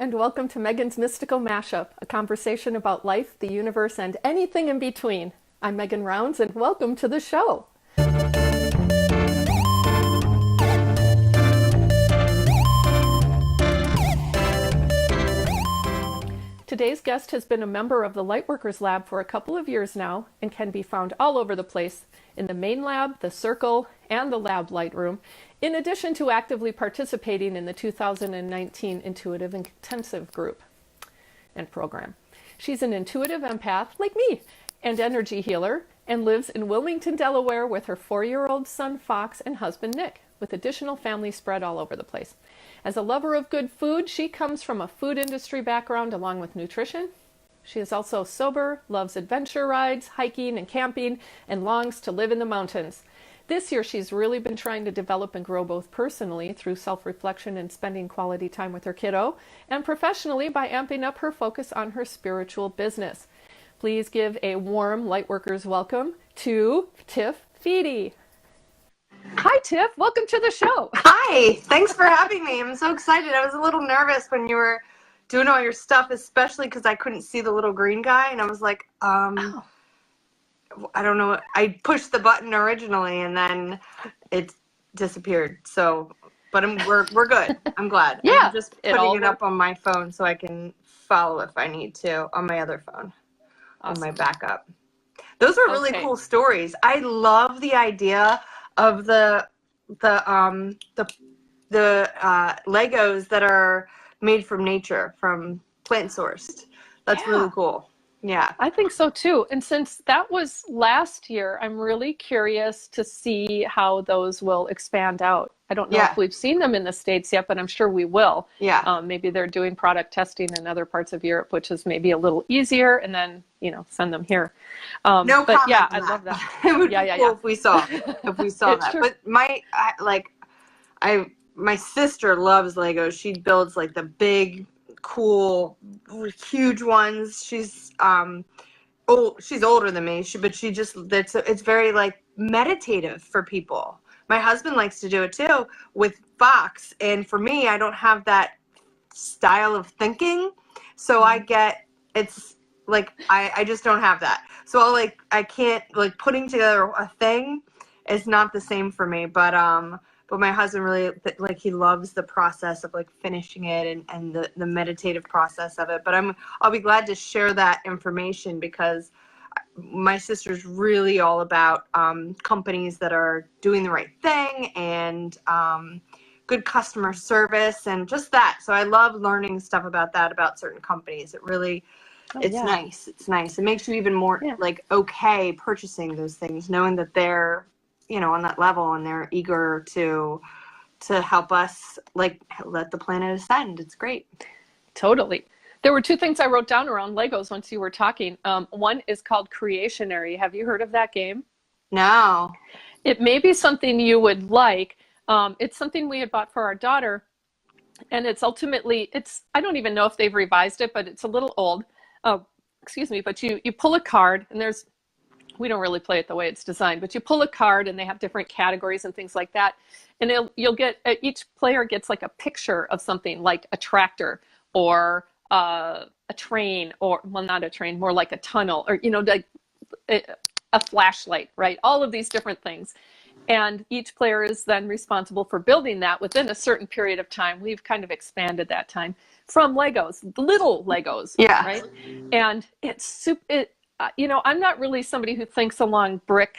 and welcome to Megan's Mystical Mashup, a conversation about life, the universe, and anything in between. I'm Megan Rounds, and welcome to the show. Today's guest has been a member of the Lightworkers lab for a couple of years now and can be found all over the place in the main lab, the circle, and the lab light room, in addition to actively participating in the 2019 Intuitive Intensive group and program. She's an intuitive empath like me and energy healer and lives in Wilmington, Delaware with her 4-year-old son Fox and husband Nick, with additional family spread all over the place. As a lover of good food, she comes from a food industry background along with nutrition. She is also sober, loves adventure rides, hiking and camping, and longs to live in the mountains. This year, she's really been trying to develop and grow both personally through self-reflection and spending quality time with her kiddo, and professionally by amping up her focus on her spiritual business. Please give a warm Lightworkers welcome to Tiff Fede. Hi, Tiff. Welcome to the show. Hi. Thanks for having me. I'm so excited. I was a little nervous when you were doing all your stuff, especially because I couldn't see the little green guy, and I was like, I don't know. I pushed the button originally, and then it disappeared. So, but we're good. I'm glad. Yeah, I'm just putting it up on my phone so I can follow if I need to on my other phone, on my backup. Those are really cool stories. I love the idea of the Legos that are made from nature, from plant sourced. That's really cool. Yeah, I think so too. And since that was last year, I'm really curious to see how those will expand out. I don't know if we've seen them in the States yet, but I'm sure we will. Yeah. Maybe they're doing product testing in other parts of Europe, which is maybe a little easier, and then, send them here. No but comment yeah, on I that. love that. It would be cool if we saw that. True. But my sister loves Legos. She builds like the big, cool, huge ones. She's she's older than me. It's very like meditative for people. My husband likes to do it too with Fox, and for me, I don't have that style of thinking, so it's like I just don't have that. So I can't putting together a thing is not the same for me. But my husband really he loves the process of finishing it and the meditative process of it. But I'll be glad to share that information because my sister's really all about companies that are doing the right thing and good customer service and just that. So I love learning stuff about that, about certain companies. It really, nice. It's nice. It makes you even more okay purchasing those things, knowing that they're, on that level and they're eager to help us let the planet ascend. It's great. Totally. There were 2 things I wrote down around Legos once you were talking. One is called Creationary. Have you heard of that game? No. It may be something you would like. It's something we had bought for our daughter, and it's ultimately, I don't even know if they've revised it, but it's a little old. But you pull a card, and we don't really play it the way it's designed, but you pull a card and they have different categories and things like that. And you'll get, each player gets a picture of something like a tractor or a train, or not a train, more like a tunnel, or a flashlight, right? All of these different things, and each player is then responsible for building that within a certain period of time. We've kind of expanded that time from Legos, little Legos, right? And I'm not really somebody who thinks along brick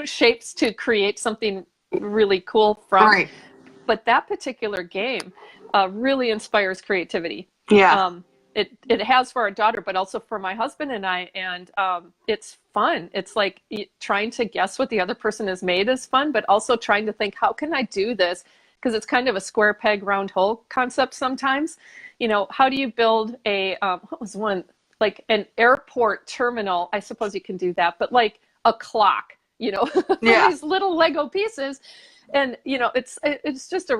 shapes to create something really cool from, right. But that particular game really inspires creativity. Yeah. It has for our daughter, but also for my husband and I, and it's fun. It's like trying to guess what the other person has made is fun, but also trying to think, how can I do this? Because it's kind of a square peg, round hole concept sometimes. How do you build what was one, an airport terminal? I suppose you can do that, but a clock, these little Lego pieces. And, it's just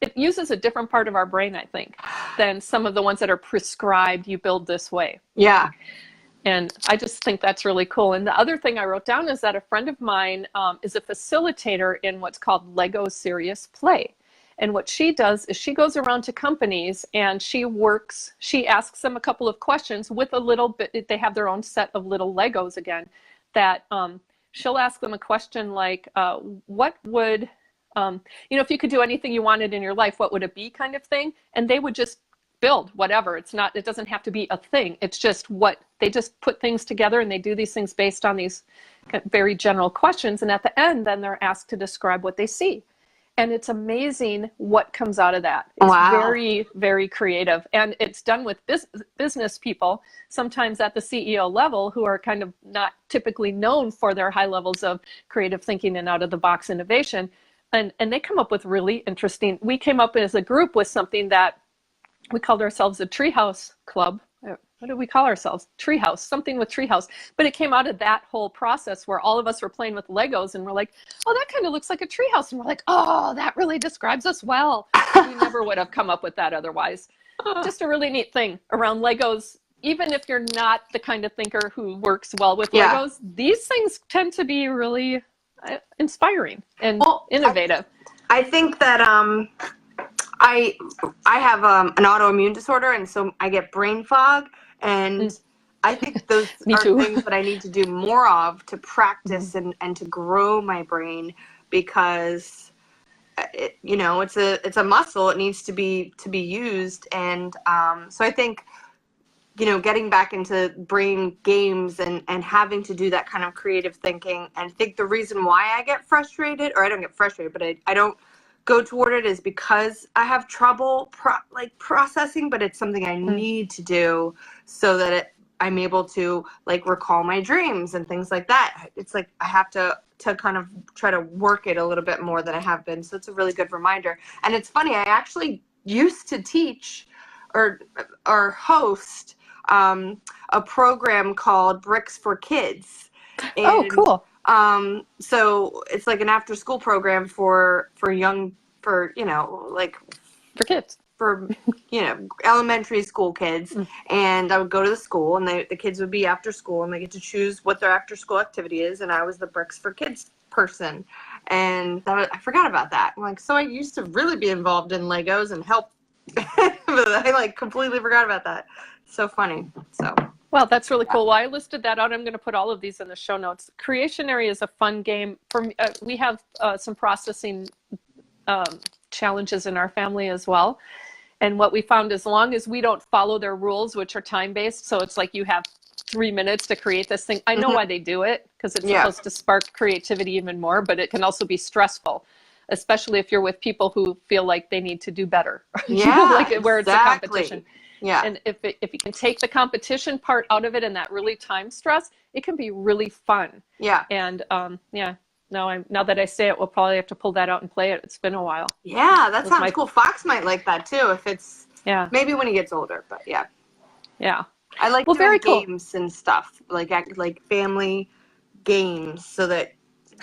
it uses a different part of our brain, I think, than some of the ones that are prescribed, you build this way. Yeah. And I just think that's really cool. And the other thing I wrote down is that a friend of mine is a facilitator in what's called Lego Serious Play. And what she does is she goes around to companies and she asks them a couple of questions with a little bit, they have their own set of little Legos again, that she'll ask them a question like, what would, if you could do anything you wanted in your life, what would it be, kind of thing? And they would just build whatever. It doesn't have to be a thing. It's just they just put things together, and they do these things based on these very general questions. And at the end, then they're asked to describe what they see. And it's amazing what comes out of that. It's very, very creative. And it's done with business people, sometimes at the CEO level, who are kind of not typically known for their high levels of creative thinking and out-of-the-box innovation. And they come up with really interesting, we came up as a group with something that we called ourselves a treehouse club. What did we call ourselves? Treehouse, something with treehouse. But it came out of that whole process where all of us were playing with Legos, and we're like, oh, that kind of looks like a treehouse. And we're like, oh, that really describes us well. We never would have come up with that otherwise. Just a really neat thing around Legos. Even if you're not the kind of thinker who works well with Legos, these things tend to be really inspiring and innovative. I think that I have an autoimmune disorder, and so I get brain fog, and I think those are things that I need to do more of to practice and to grow my brain, because it's a muscle. It needs to be used, and so I think getting back into brain games and having to do that kind of creative thinking. And I think the reason why I get frustrated, or I don't get frustrated, but I don't go toward it, is because I have trouble processing, but it's something I need to do so that I'm able to recall my dreams and things like that. It's like I have to kind of try to work it a little bit more than I have been. So it's a really good reminder. And it's funny, I actually used to teach or host a program called Bricks for Kids. And, oh, cool. So it's like an after school program for kids, for elementary school kids. And I would go to the school, and the kids would be after school, and they get to choose what their after school activity is. And I was the Bricks for Kids person. And I forgot about that. I'm like, so I used to really be involved in Legos and help, but I completely forgot about that. So funny. So. Well, that's really cool. Well, I listed that out. I'm going to put all of these in the show notes. Creationary is a fun game. We have some processing challenges in our family as well. And what we found, as long as we don't follow their rules, which are time-based, so it's like you have 3 minutes to create this thing. I know why they do it, because it's supposed to spark creativity even more, but it can also be stressful, especially if you're with people who feel like they need to do better. Where it's a competition. Yeah. And if you can take the competition part out of it and that really time stress, it can be really fun. Yeah. And now that I say it, we'll probably have to pull that out and play it. It's been a while. Yeah, that sounds cool. Fox might like that too, if it's maybe when he gets older, but yeah. Yeah. I like doing games and stuff, like family games, so that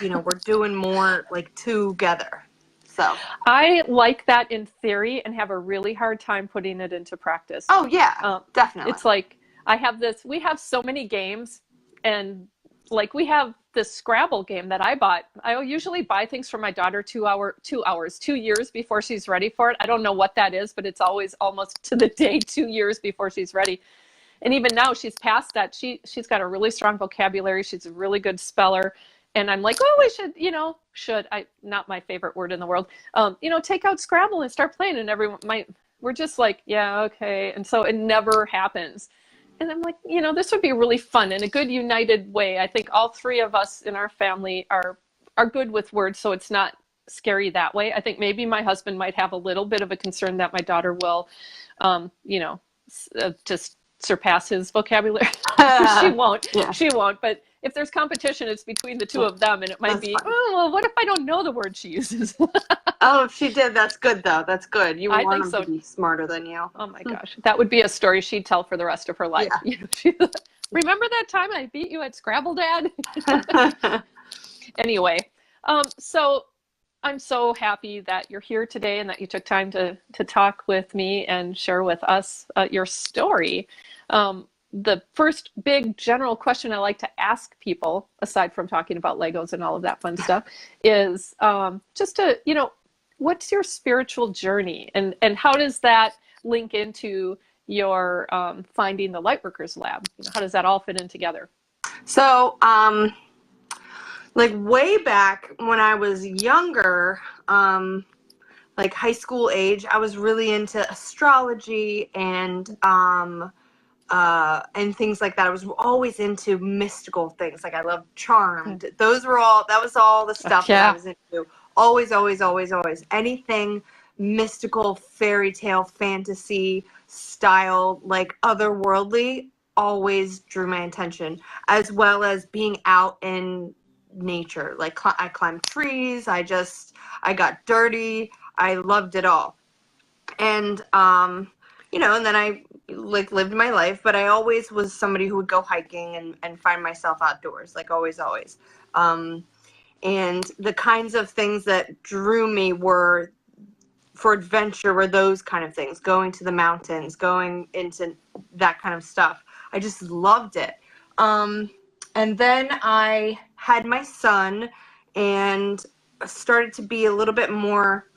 we're doing more together. So I like that in theory and have a really hard time putting it into practice. Oh yeah, definitely. It's like we have so many games, and we have this Scrabble game that I bought. I usually buy things for my daughter 2 years before she's ready for it. I don't know what that is, but it's always almost to the day 2 years before she's ready. And even now she's past that. She's got a really strong vocabulary. She's a really good speller. And I'm like, oh, we should, not my favorite word in the world, take out Scrabble and start playing. And we're just like, yeah, okay. And so it never happens. And I'm like, this would be really fun in a good united way. I think all three of us in our family are good with words, so it's not scary that way. I think maybe my husband might have a little bit of a concern that my daughter will, just surpass his vocabulary. She won't. Yeah. She won't. But if there's competition, it's between the two of them, and it might be, oh, well, what if I don't know the word she uses? Oh, if she did, that's good, though. That's good. You want them to be smarter than you. Oh, my gosh. That would be a story she'd tell for the rest of her life. Yeah. Remember that time I beat you at Scrabble, Dad? Anyway, so I'm so happy that you're here today and that you took time to talk with me and share with us your story. The first big general question I like to ask people, aside from talking about Legos and all of that fun stuff, is just to, what's your spiritual journey, and how does that link into your finding the Lightworkers lab? How does that all fit in together? So, like way back when I was younger, like high school age, I was really into astrology and things like that. I was always into mystical things. Like I loved Charmed. That was all the stuff that I Yeah. was into. Always, always, always, always. Anything mystical, fairy tale, fantasy style, like otherworldly, always drew my attention, as well as being out in nature. Like I climbed trees. I got dirty. I loved it all. And and then I like lived my life, but I always was somebody who would go hiking and find myself outdoors, like always, always. And the kinds of things that drew me were for adventure were those kind of things, going to the mountains, going into that kind of stuff. I just loved it. And then I had my son and started to be a little bit more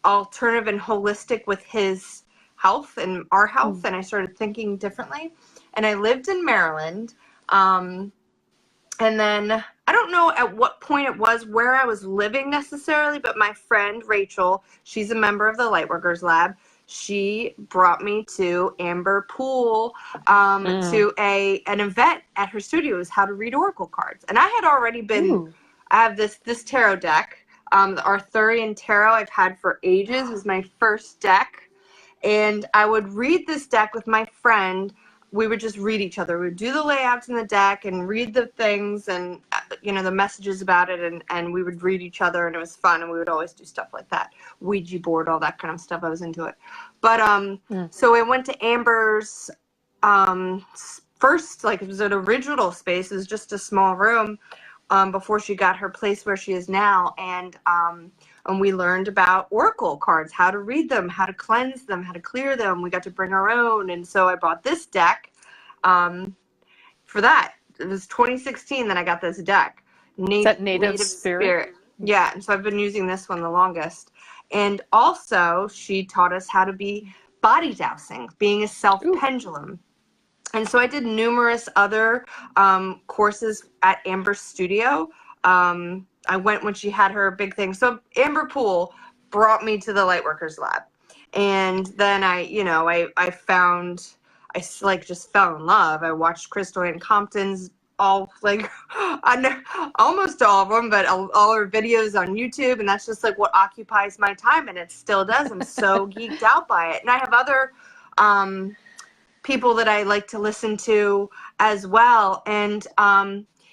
alternative and holistic with his health and our health, and I started thinking differently. And I lived in Maryland, and then I don't know at what point it was where I was living necessarily, but my friend Rachel, she's a member of the Lightworkers Lab. She brought me to Amber Poole to an event at her studio. It was how to read oracle cards, and I had already been. I have this tarot deck. The Arthurian Tarot I've had for ages. It was my first deck. And I would read this deck with my friend. We would just read each other. We would do the layouts in the deck and read the things and, the messages about it. And we would read each other, and it was fun. And we would always do stuff like that. Ouija board, all that kind of stuff. I was into it. But so I went to Amber's first, like it was an original space. It was just a small room. Before she got her place where she is now, and we learned about oracle cards, how to read them, how to cleanse them, how to clear them. We got to bring our own, and so I bought this deck for that. It was 2016 that I got this deck. Is that Native Spirit? Yeah, and so I've been using this one the longest. And also, she taught us how to be body dowsing, being a self-pendulum. And so I did numerous other courses at Amber's studio. I went when she had her big thing. So Amber Poole brought me to the Lightworkers Lab. And then I just fell in love. I watched Crystal Ann Compton's almost all of them, but all her videos on YouTube. And that's just like what occupies my time. And it still does. I'm so geeked out by it. And I have other people that I like to listen to as well. And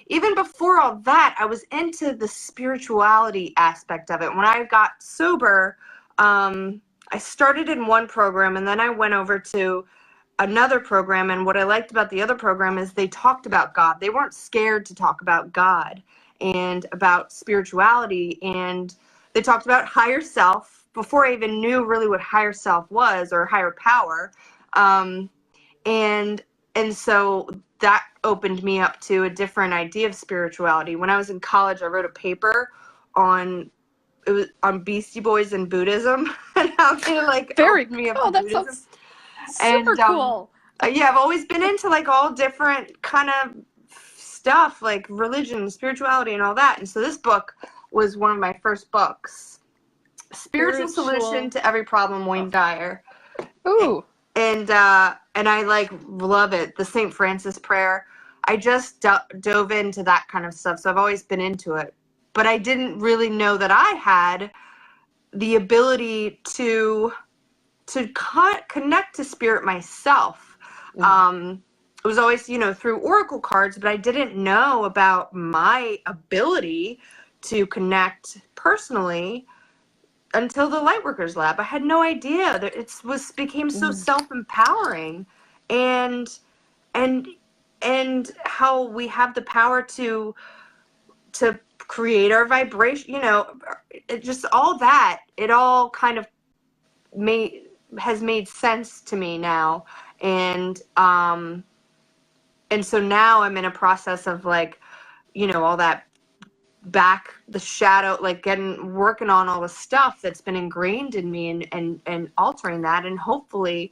even before all that, I was into the spirituality aspect of it. When I got sober, I started in one program, and then I went over to another program. And what I liked about the other program is they talked about God. They weren't scared to talk about God and about spirituality. And they talked about higher self before I even knew really what higher self was, or higher power. And so that opened me up to a different idea of spirituality. When I was in college, I wrote a paper on Beastie Boys and Buddhism, and how they opened me up to that Buddhism. Sounds super cool. Yeah, I've always been into like all different kind of stuff, like religion, spirituality, and all that. And so this book was one of my first books. Spiritual Solution to Every Problem, Wayne Dyer. Ooh. And I love it. The St. Francis prayer. I just dove into that kind of stuff. So I've always been into it, but I didn't really know that I had the ability to connect to spirit myself. It was always, through oracle cards, but I didn't know about my ability to connect personally until the Lightworkers Lab. I had no idea that it became so self-empowering, and how we have the power to create our vibration. It just all that. It all kind of has made sense to me now, and so now I'm in a process of all that back the shadow, like working on all the stuff that's been ingrained in me, and altering that, and hopefully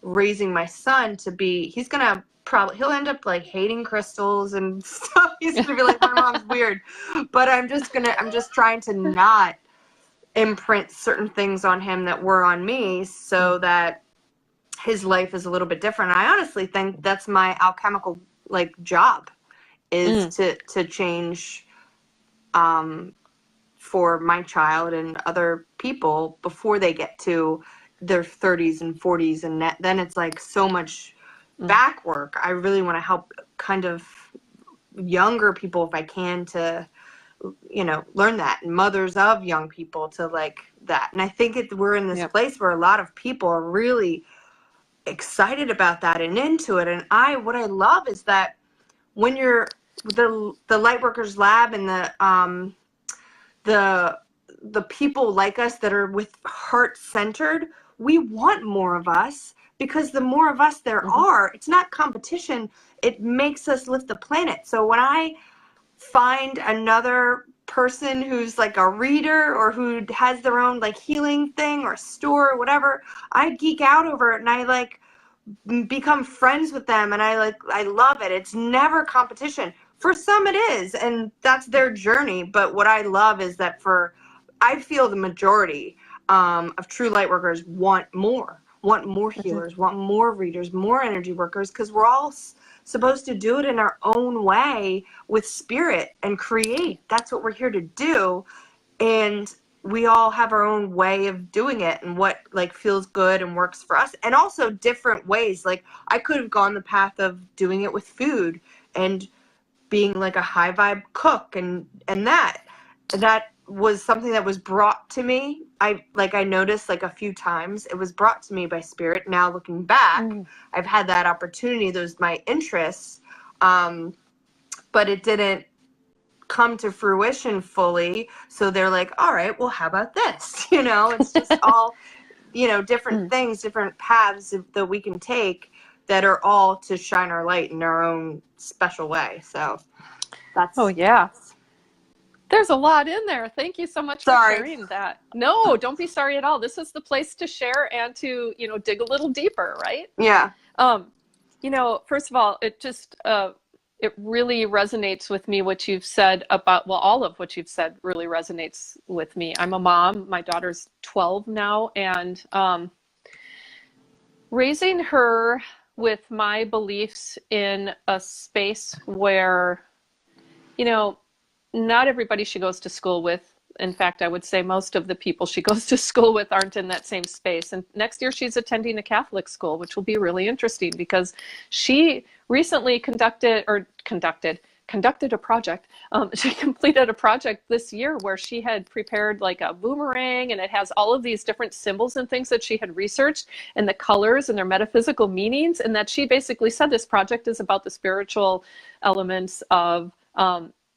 raising my son to be, he'll end up like hating crystals and stuff. He's gonna be like, my mom's weird. But I'm just trying to not imprint certain things on him that were on me, so that his life is a little bit different. I honestly think that's my alchemical like job, is to change for my child and other people before they get to their 30s and 40s, and then it's like so much back work. I really want to help kind of younger people, if I can, to learn that, and mothers of young people to like that. And I think we're in this place where a lot of people are really excited about that and into it. And what I love is that when you're the Lightworkers lab, and the people like us that are with heart centered, we want more of us, because the more of us there are, it's not competition, it makes us lift the planet. So when I find another person who's like a reader, or who has their own like healing thing or store or whatever, I geek out over it, and I like become friends with them, and I love it. It's never competition. For some it is, and that's their journey. But what I love is that I feel the majority of true light workers want more healers, want more readers, more energy workers, because we're all supposed to do it in our own way with spirit and create. That's what we're here to do. And we all have our own way of doing it, and what like feels good and works for us, and also different ways. Like I could have gone the path of doing it with food and being like a high vibe cook, and that was something that was brought to me. I noticed like a few times it was brought to me by spirit. Now looking back, I've had that opportunity, those my interests, but it didn't come to fruition fully. So they're like, all right, well, how about this? It's just all, different things, different paths that we can take that are all to shine our light in our own special way. So that's. Oh, yeah. There's a lot in there. Thank you so much for sharing that. No, don't be sorry at all. This is the place to share and to, dig a little deeper, right? Yeah. First of all, it really resonates with me what you've said about, well, all of what you've said really resonates with me. I'm a mom. My daughter's 12 now, and raising her with my beliefs in a space where, not everybody she goes to school with. In fact, I would say most of the people she goes to school with aren't in that same space. And next year she's attending a Catholic school, which will be really interesting, because she recently conducted a project. She completed a project this year where she had prepared like a boomerang, and it has all of these different symbols and things that she had researched, and the colors and their metaphysical meanings. And that she basically said this project is about the spiritual elements of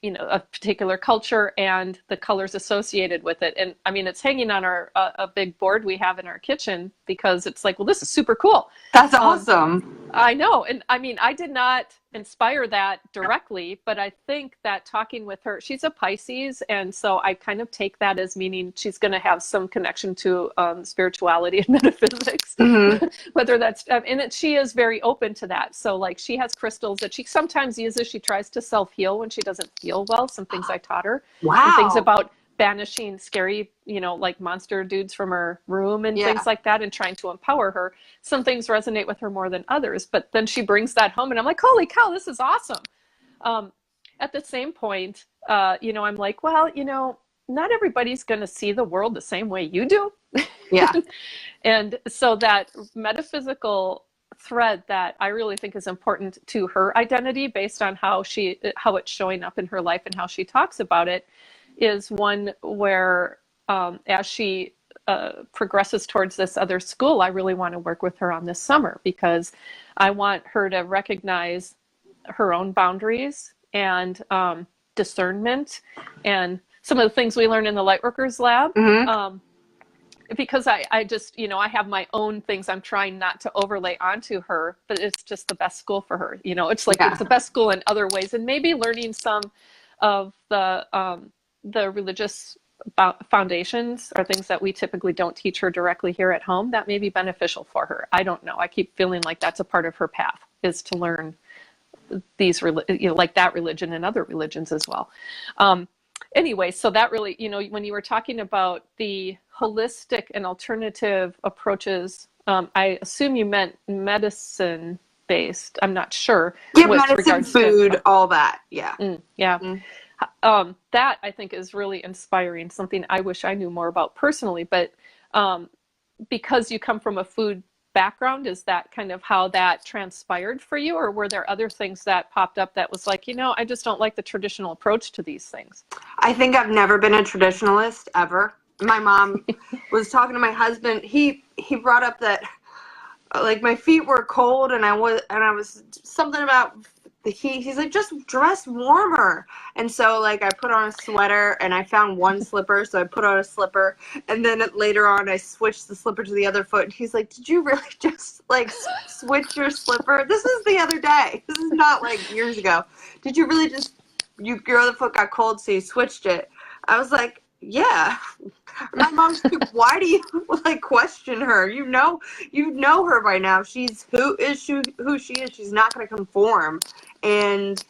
a particular culture and the colors associated with it. And I mean, it's hanging on a big board we have in our kitchen, because it's like, well, this is super cool. That's awesome. I know. And I mean, I did not inspire that directly, but I think that talking with her, she's a Pisces. And so I kind of take that as meaning she's going to have some connection to spirituality and metaphysics, whether that's, she is very open to that. So like she has crystals that she sometimes uses. She tries to self-heal when she doesn't feel well. Some things I taught her. Wow. Some things about banishing scary, like monster dudes from her room and things like that, and trying to empower her. Some things resonate with her more than others, but then she brings that home, and I'm like, holy cow, this is awesome. At the same point, I'm like, well, not everybody's going to see the world the same way you do. Yeah. And so that metaphysical thread that I really think is important to her identity, based on how it's showing up in her life and how she talks about it, is one where as she progresses towards this other school, I really want to work with her on this summer, because I want her to recognize her own boundaries and discernment, and some of the things we learn in the Lightworkers lab. Because I just, I have my own things I'm trying not to overlay onto her, but it's just the best school for her. It's like it's the best school in other ways, and maybe learning some of the the religious foundations are things that we typically don't teach her directly here at home, that may be beneficial for her. I don't know. I keep feeling like that's a part of her path, is to learn these, like that religion and other religions as well. Anyway, so that really, when you were talking about the holistic and alternative approaches, I assume you meant medicine based. I'm not sure. Yeah, medicine, food, all that. Yeah. Yeah. That I think is really inspiring, something I wish I knew more about personally, but because you come from a food background, is that kind of how that transpired for you, or were there other things that popped up that was like, I just don't like the traditional approach to these things? I think I've never been a traditionalist ever. My mom was talking to my husband. He brought up that like my feet were cold and I was something about the heat. He's like, just dress warmer. And so like I put on a sweater and I found one slipper, so I put on a slipper, and then later on I switched the slipper to the other foot, and he's like, did you really just like switch your slipper? This is the other day. This is not like years ago. Did you really just, your other foot got cold so you switched it? I was like, yeah. My mom's like, why do you like question her? You know her by now. She's who she is. She's not going to conform. And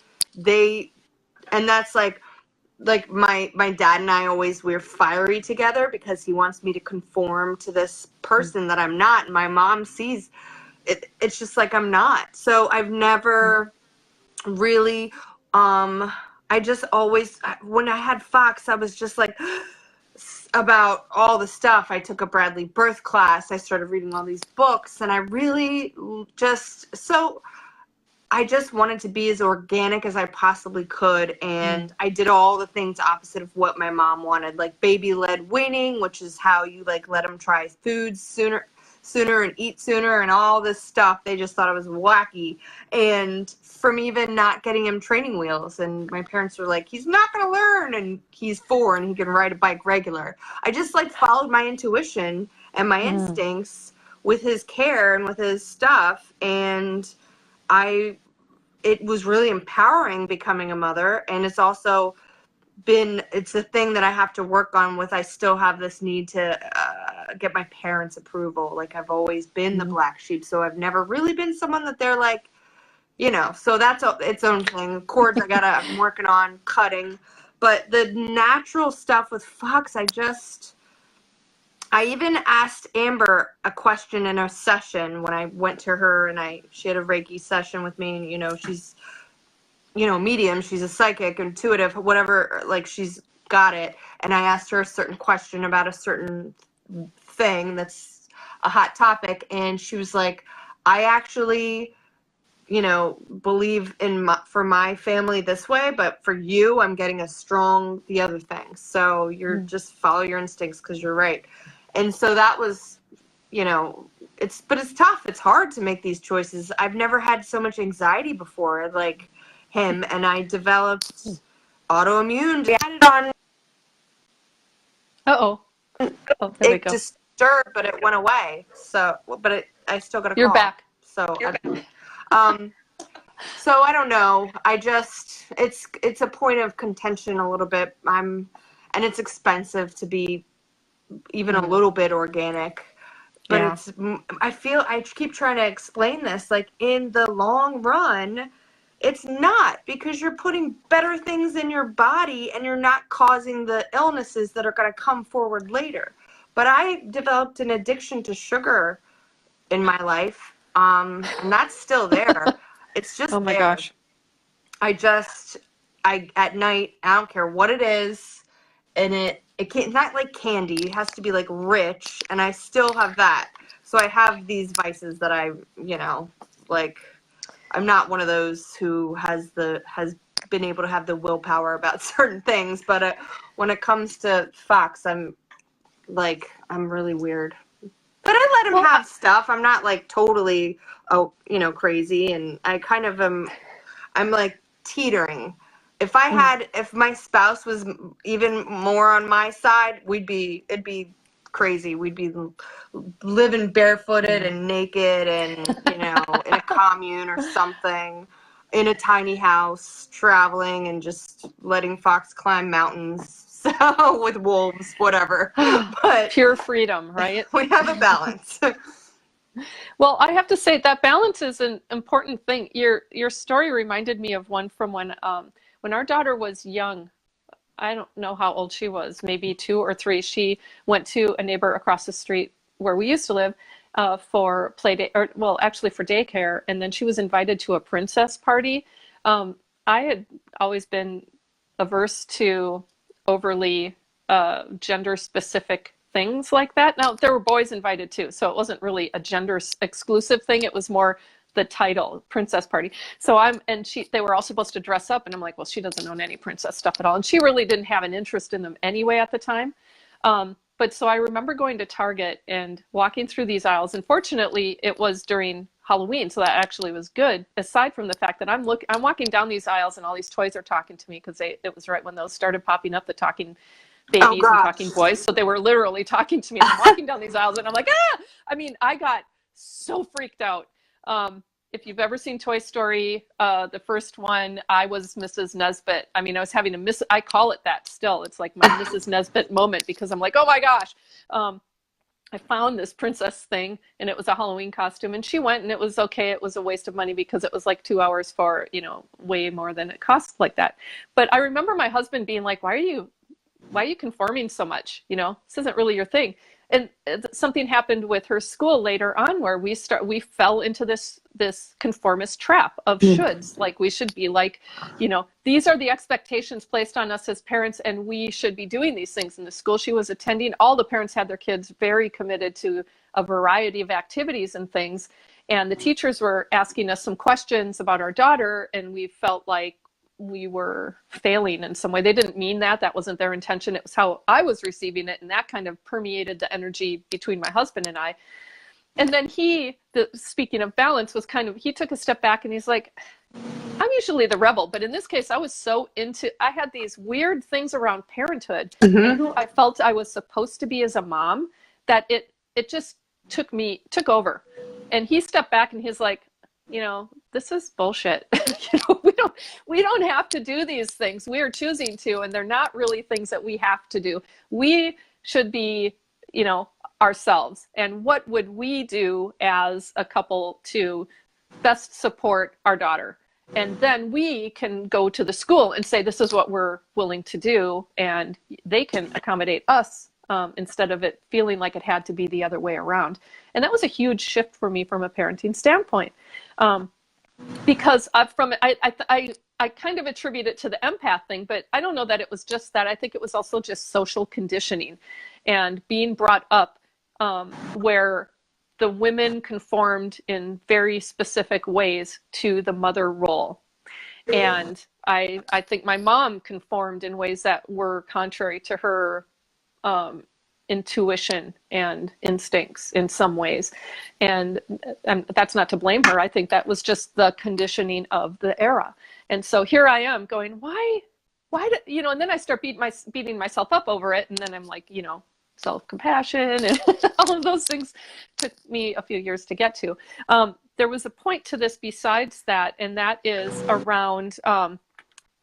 that's like my dad and I always, we're fiery together because he wants me to conform to this person that I'm not. And my mom sees it. It's just like I'm not. So I've never really, I just always, when I had Fox, I was just like, about all the stuff. I took a Bradley birth class. I started reading all these books, and I really I just wanted to be as organic as I possibly could, and I did all the things opposite of what my mom wanted, like baby-led weaning, which is how you like let them try foods sooner and eat sooner and all this stuff. They just thought it was wacky. And from even not getting him training wheels, and my parents were like, he's not going to learn, and he's 4 and he can ride a bike regular. I just like followed my intuition and my instincts with his care and with his stuff, and it was really empowering becoming a mother. And it's also it's a thing that I have to work on with. I still have this need to get my parents' approval. Like I've always been the black sheep, so I've never really been someone that they're like, so that's its own thing. Chords I'm working on cutting, but the natural stuff with Fox, I even asked Amber a question in a session when I went to her, and she had a Reiki session with me, and she's medium, she's a psychic, intuitive, whatever, like she's got it. And I asked her a certain question about a certain thing that's a hot topic, and she was like, I actually, believe for my family this way, but for you, I'm getting the other thing. So you're just follow your instincts because you're right. And so that was, it's tough. It's hard to make these choices. I've never had so much anxiety before, like him, and I developed autoimmune. Had it on. Oh, there we go. It disturbed, but it went away. So, but I still got a call. You're back. So, so I don't know. It's a point of contention a little bit. And it's expensive to be even a little bit organic. But I keep trying to explain this, like in the long run, it's not, because you're putting better things in your body and you're not causing the illnesses that are going to come forward later. But I developed an addiction to sugar in my life, and that's still there. It's just oh my there. Gosh. At night, I don't care what it is, and it can't, not like candy. It has to be like rich, and I still have that. So I have these vices that like, I'm not one of those who has been able to have the willpower about certain things, but when it comes to Fox, I'm really weird. But I let him have stuff. I'm not like totally, crazy, and I kind of I'm like teetering. If my spouse was even more on my side, it'd be crazy. We'd be living barefooted and naked and, in a commune or something, in a tiny house, traveling and just letting Fox climb mountains, So with wolves, whatever. But pure freedom, right? we have a balance. Well, I have to say that balance is an important thing. Your story reminded me of one from when our daughter was young. I don't know how old she was, maybe 2 or 3. She went to a neighbor across the street where we used to live for play day, or well, actually for daycare, and then she was invited to a princess party. I had always been averse to overly gender specific things like that. Now, there were boys invited too, so it wasn't really a gender exclusive thing. It was more the title, princess party. So they were all supposed to dress up, and I'm like, well, she doesn't own any princess stuff at all. And she really didn't have an interest in them anyway at the time. But so I remember going to Target and walking through these aisles, and fortunately it was during Halloween, so that actually was good, aside from the fact that I'm walking down these aisles and all these toys are talking to me, because it was right when those started popping up, the talking babies and talking boys. So they were literally talking to me. I'm walking down these aisles and I'm like, ah! I mean, I got so freaked out. If you've ever seen Toy Story, the first one, I was Mrs. Nesbit. I mean, I was having I call it that still. It's like my Mrs. Nesbit moment, because I'm like, oh my gosh. I found this princess thing, and it was a Halloween costume, and she went, and it was okay. It was a waste of money because it was like 2 hours for, way more than it cost like that. But I remember my husband being like, why are you conforming so much? This isn't really your thing. And something happened with her school later on where we fell into this conformist trap of shoulds. Like, we should be like, these are the expectations placed on us as parents, and we should be doing these things. In the school she was attending, all the parents had their kids very committed to a variety of activities and things. And the teachers were asking us some questions about our daughter, and we felt like we were failing in some way. They didn't mean that. That wasn't their intention. It was how I was receiving it. And that kind of permeated the energy between my husband and I. And then speaking of balance, he took a step back and he's like, I'm usually the rebel, but in this case, I had these weird things around parenthood and who I felt I was supposed to be as a mom, that it just took over. And he stepped back and he's like, this is bullshit. We don't have to do these things. We are choosing to, and they're not really things that we have to do. We should be, ourselves. And what would we do as a couple to best support our daughter? And then we can go to the school and say, this is what we're willing to do. And they can accommodate us instead of it feeling like it had to be the other way around. And that was a huge shift for me from a parenting standpoint. Because I kind of attribute it to the empath thing, but I don't know that it was just that. I think it was also just social conditioning and being brought up where the women conformed in very specific ways to the mother role. And I think my mom conformed in ways that were contrary to her intuition and instincts in some ways. And that's not to blame her. I think that was just the conditioning of the era. And so here I am going, why and then I start beating myself up over it. And then I'm like, self-compassion and all of those things took me a few years to get to. There was a point to this besides that, and that is around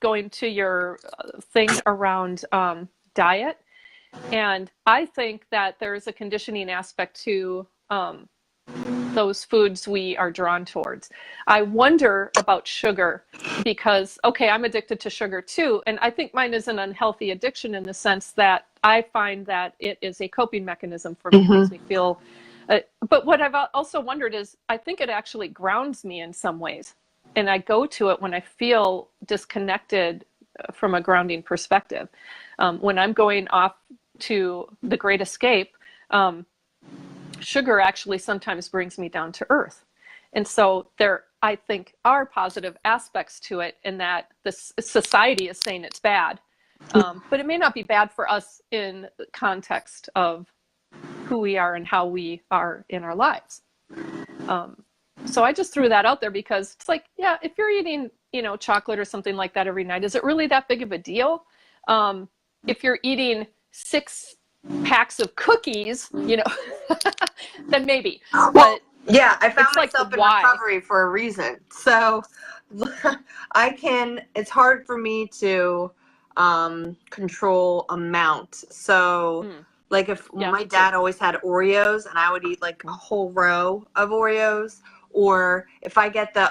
going to your thing around diet. And I think that there is a conditioning aspect to those foods we are drawn towards. I wonder about sugar because, okay, I'm addicted to sugar too. And I think mine is an unhealthy addiction in the sense that I find that it is a coping mechanism for me. It makes me feel, but what I've also wondered is I think it actually grounds me in some ways. And I go to it when I feel disconnected from a grounding perspective. When I'm going off to the Great Escape, sugar actually sometimes brings me down to earth. And so there, I think, are positive aspects to it in that this society is saying it's bad. But it may not be bad for us in the context of who we are and how we are in our lives. So I just threw that out there because it's like, yeah, if you're eating, chocolate or something like that every night, is it really that big of a deal? If you're eating 6 packs of cookies, then maybe. But yeah, I found myself in recovery for a reason. So it's hard for me to control amount. So like if my dad always had Oreos and I would eat like a whole row of Oreos, or if I get the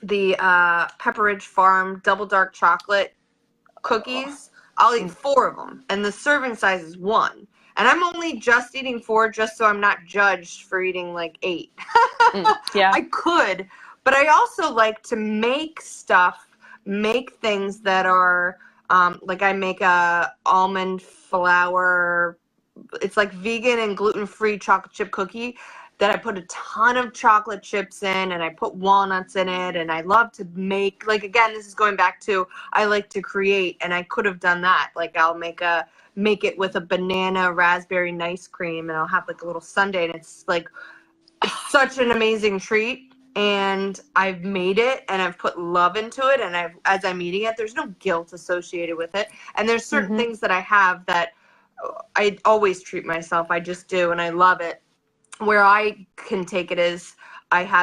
Pepperidge Farm double dark chocolate cookies, I'll eat 4 of them, and the serving size is 1. And I'm only just eating 4 just so I'm not judged for eating like 8. Yeah. I could, but I also like to make things that are like I make a almond flour, it's like vegan and gluten-free chocolate chip cookie that I put a ton of chocolate chips in, and I put walnuts in it, and I love to make, like, again, this is going back to, I like to create, and I could have done that. Like, I'll make it with a banana raspberry nice cream, and I'll have like a little sundae, and it's like, it's such an amazing treat. And I've made it, and I've put love into it, and as I'm eating it, there's no guilt associated with it. And there's certain things that I have that I always treat myself. I just do, and I love it. Where I can take it is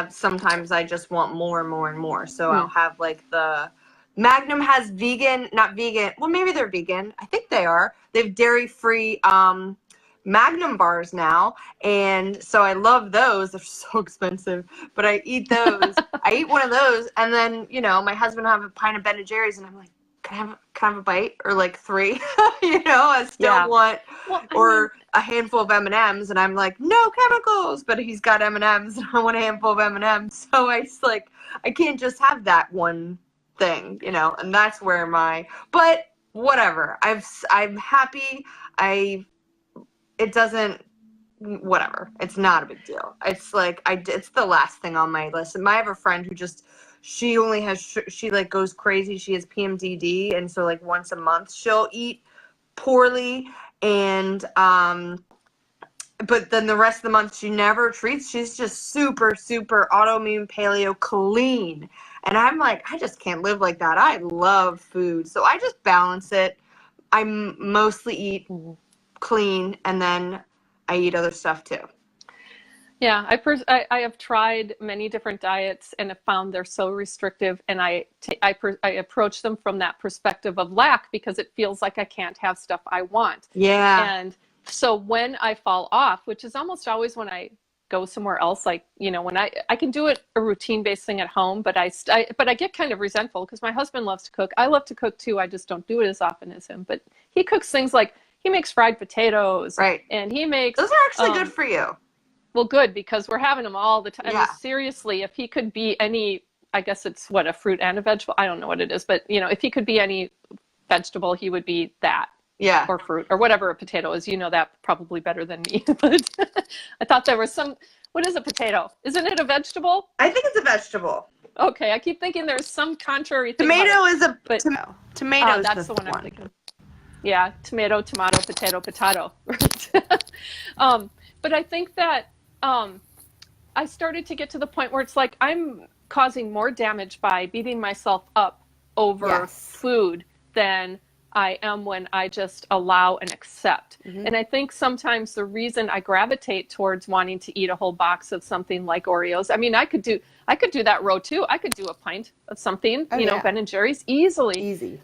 sometimes I just want more and more and more. So I'll have like the Magnum has not vegan. Well, maybe they're vegan. I think they are. They have dairy-free Magnum bars now. And so I love those. They're so expensive, but I eat those. I eat one of those. And then, my husband will have a pint of Ben & Jerry's, and I'm like, can I have a bite or like 3? I still want, a handful of M&Ms, and I'm like, no chemicals, but he's got M&Ms, and I want a handful of M&Ms. So I can't just have that one thing, and that's where but whatever. I'm happy. It doesn't, whatever. It's not a big deal. It's like, it's the last thing on my list. And I have a friend who she only has, she like goes crazy. She has PMDD. And so like once a month she'll eat poorly, and, but then the rest of the month she never treats. She's just super, super autoimmune paleo clean. And I'm like, I just can't live like that. I love food. So I just balance it. I mostly eat clean, and then I eat other stuff too. Yeah, I have tried many different diets and have found they're so restrictive, and I approach them from that perspective of lack, because it feels like I can't have stuff I want. Yeah. And so when I fall off, which is almost always when I go somewhere else, like, when I can do it a routine-based thing at home, but I get kind of resentful because my husband loves to cook. I love to cook too. I just don't do it as often as him. But he cooks things like, he makes fried potatoes. Right. And he makes... Those are actually good for you. Well, good, because we're having them all the time. Yeah. I mean, seriously, if he could be any, I guess it's a fruit and a vegetable. I don't know what it is, but if he could be any vegetable, he would be that. Yeah. Or fruit, or whatever a potato is. You know that probably better than me. But I thought there was what is a potato? Isn't it a vegetable? I think it's a vegetable. Okay, I keep thinking there's some contrary thing. Tomato is a tomato. That's the one I'm thinking. Yeah, tomato, potato, potato. But I think that I started to get to the point where it's like I'm causing more damage by beating myself up over food than I am when I just allow and accept. And I think sometimes the reason I gravitate towards wanting to eat a whole box of something like Oreos, I mean, I could do that row too. I could do a pint of something, Ben & Jerry's easily. Easy.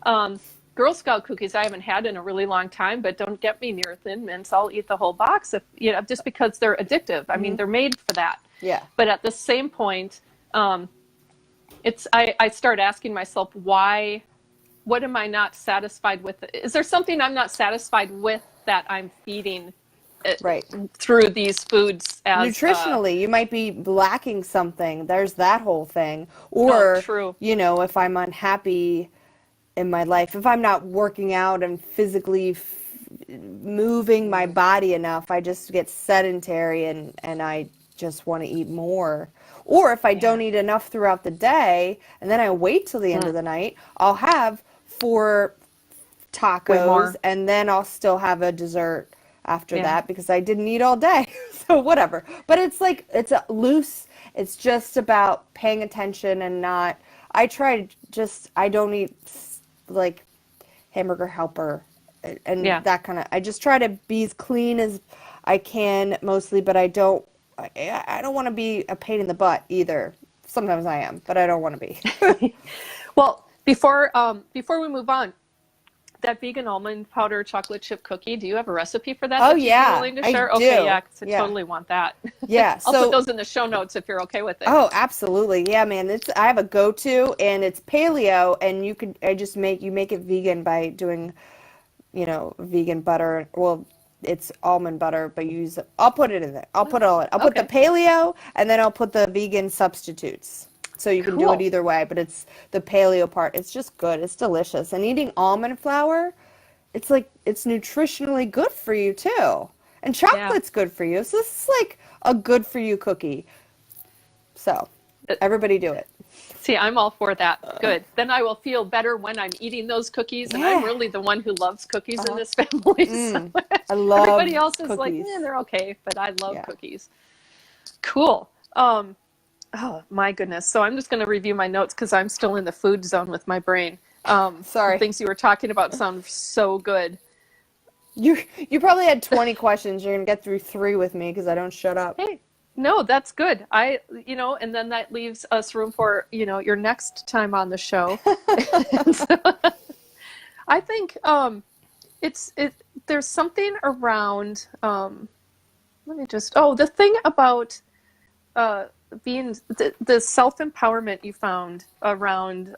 Girl Scout cookies I haven't had in a really long time, but don't get me near Thin Mints. I'll eat the whole box just because they're addictive. I mean, they're made for that. Yeah. But at the same point, I start asking myself, what am I not satisfied with? Is there something I'm not satisfied with that I'm feeding through these foods? Nutritionally, you might be lacking something. There's that whole thing. Or, true. If I'm unhappy in my life, if I'm not working out and physically moving my body enough, I just get sedentary and I just want to eat more. Or if I don't eat enough throughout the day and then I wait till the end of the night, I'll have 4 tacos and then I'll still have a dessert after that because I didn't eat all day. So whatever. But it's like, it's a loose, it's just about paying attention and not, I don't eat like Hamburger Helper and that kind of, I just try to be as clean as I can mostly, but I don't want to be a pain in the butt either. Sometimes I am, but I don't want to be. Well, before we move on, that vegan almond powder chocolate chip cookie, do you have a recipe for that Oh that you'd be yeah, willing to I share? do. Okay, yeah, 'cause I Yeah. totally want that. Yeah. I'll put So, those in the show notes if you're okay with it. oh, absolutely. Yeah, man. I have a go-to and it's paleo and you make it vegan by doing, vegan butter. Well, it's almond butter, but I'll put it in there. I'll put it all in. I'll put the Okay, paleo and then I'll put the vegan substitutes. So you can do it cool. either way, but it's the paleo part. It's just good. It's delicious. And eating almond flour, it's nutritionally good for you too. And Yeah. chocolate's good for you. So this is like a good for you cookie. So Uh, everybody do it. See, I'm all for that. Good. Then I will feel better when I'm eating those cookies, and I'm Yeah. really the one who loves cookies in Uh-huh. this family. So I everybody love else is like, cookies. they're okay, but I love Yeah. cookies. Cool. Oh my goodness. So I'm just going to review my notes because I'm still in the food zone with my brain. The Sorry. things you were talking about sound so good. You probably had 20 questions. You're gonna get through 3 with me because I don't shut up. Hey, no, that's good. And then that leaves us room for, your next time on the show. And so, I think there's something around the thing about being the self-empowerment you found around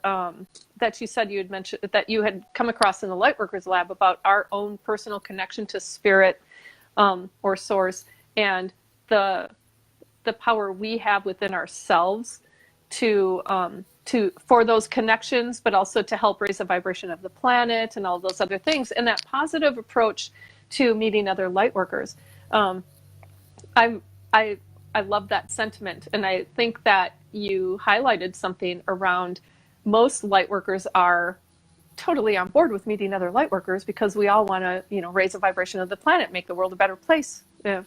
that you said you had mentioned that you had come across in the Lightworkers lab about our own personal connection to spirit or source, and the power we have within ourselves to for those connections, but also to help raise the vibration of the planet and all those other things, and that positive approach to meeting other Lightworkers. I'm I love that sentiment, and I think that you highlighted something around most Lightworkers are totally on board with meeting other Lightworkers because we all want to, raise the vibration of the planet, make the world a better place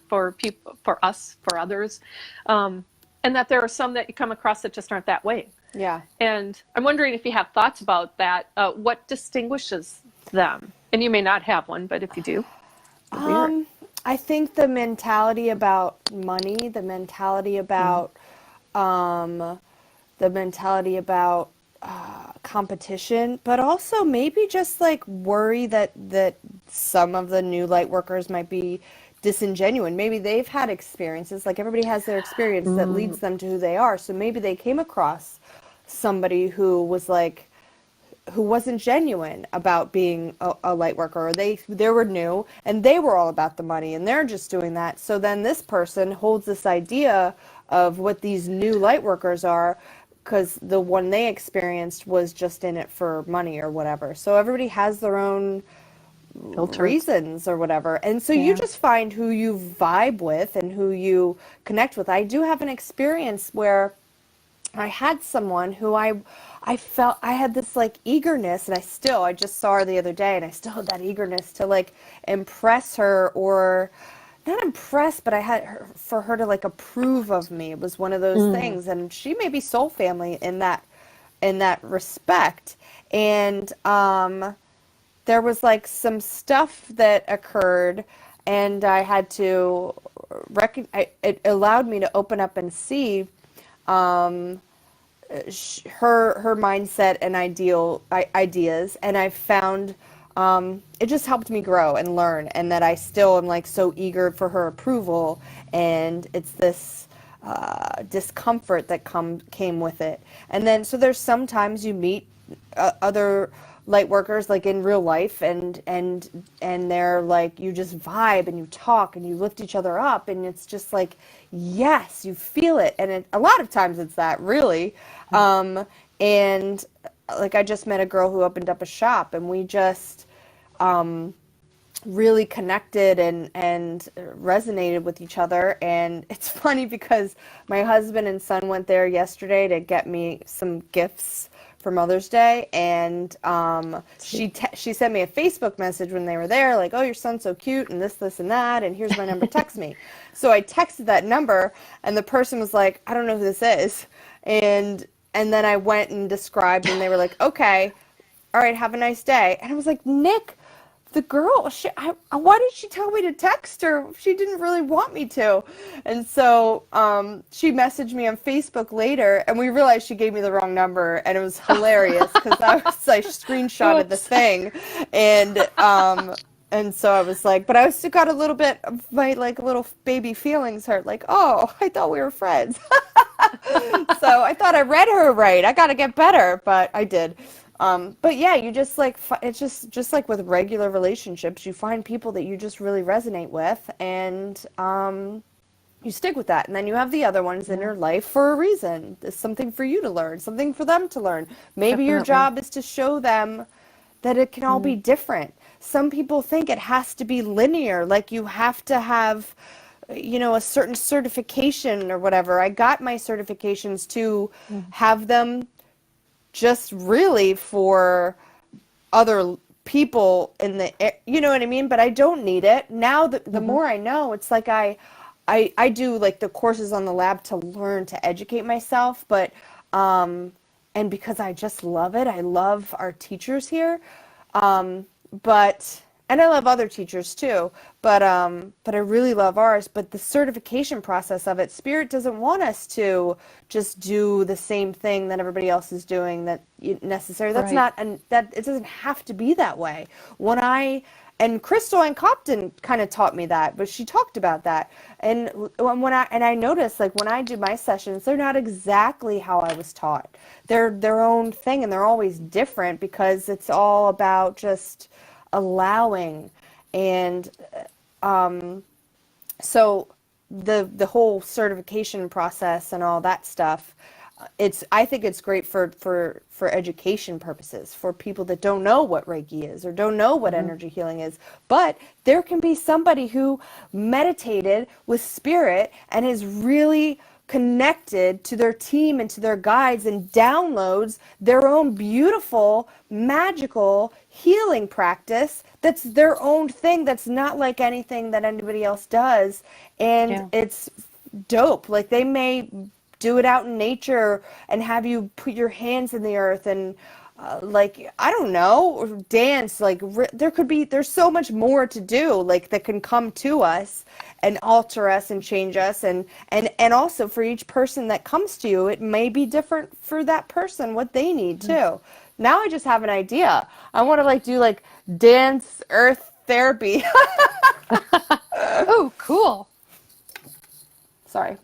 for people, for us, for others, and that there are some that you come across that just aren't that way. Yeah. And I'm wondering if you have thoughts about that. What distinguishes them? And you may not have one, but if you do, weird. I think the mentality about money, the mentality about competition, but also maybe just like worry that some of the new light workers might be disingenuous. Maybe they've had experiences, like everybody has their experience that leads them to who they are. So maybe they came across somebody who wasn't genuine about being a light worker, or they were new and they were all about the money and they're just doing that. So then this person holds this idea of what these new light workers are, because the one they experienced was just in it for money or whatever. So everybody has their own Filters. reasons or whatever. And so you just find who you vibe with and who you connect with. I do have an experience where I had someone who I felt I had this like eagerness, and I just saw her the other day, and I still had that eagerness to like impress her, or not impress, but I had for her to like approve of me. It was one of those things, and she may be soul family in that respect. And there was like some stuff that occurred, and I had to it allowed me to open up and see her mindset and ideas, and I found it just helped me grow and learn, and that I still am like so eager for her approval, and it's this discomfort that came with it. And then so there's sometimes you meet other light workers like in real life, and they're like, you just vibe and you talk and you lift each other up, and it's just like, yes, you feel it. And a lot of times it's that, really. And like I just met a girl who opened up a shop, and we just really connected and resonated with each other. And it's funny because my husband and son went there yesterday to get me some gifts for Mother's Day, and she sent me a Facebook message when they were there, like, oh, your son's so cute, and this and that, and here's my number, text me. So I texted that number, and the person was like, I don't know who this is, and then I went and described, and they were like, okay, all right, have a nice day. And I was like, Nick, the girl, why did she tell me to text her? She didn't really want me to. And so she messaged me on Facebook later, and we realized she gave me the wrong number, and it was hilarious because I screenshotted the thing, and so I was like, but I still got a little bit of my like little baby feelings hurt, like, oh, I thought we were friends. So I thought I read her right. I got to get better, but I did. But yeah, you just like, it's just like with regular relationships, you find people that you just really resonate with, and you stick with that. And then you have the other ones in your life for a reason. There's something for you to learn, something for them to learn. Maybe your job is to show them that it can all be different. Some people think it has to be linear, like you have to have, you know, a certain certification or whatever. I got my certifications to have them just really for other people in the, you know what I mean? But I don't need it. Now the more I know, it's like I do like the courses on the lab to learn to educate myself, but and because I just love it. I love our teachers here. And I love other teachers too, but I really love ours. But the certification process of it, Spirit doesn't want us to just do the same thing that everybody else is doing. That necessary. That's not, and that it doesn't have to be that way. And Crystal and Copton kind of taught me that, but she talked about that. And I noticed, like, when I do my sessions, they're not exactly how I was taught. They're their own thing, and they're always different because it's all about just allowing. And so the whole certification process and all that stuff, I think it's great for education purposes, for people that don't know what Reiki is or don't know what energy healing is. But there can be somebody who meditated with Spirit and is really connected to their team and to their guides and downloads their own beautiful, magical healing practice that's their own thing, that's not like anything that anybody else does. And it's dope. Like, they may do it out in nature and have you put your hands in the earth and like, I don't know, or dance. Like, there's so much more to do, like, that can come to us and alter us and change us. And also for each person that comes to you, it may be different for that person, what they need too. Now I just have an idea. I want to like do like dance earth therapy. Oh, cool. Sorry.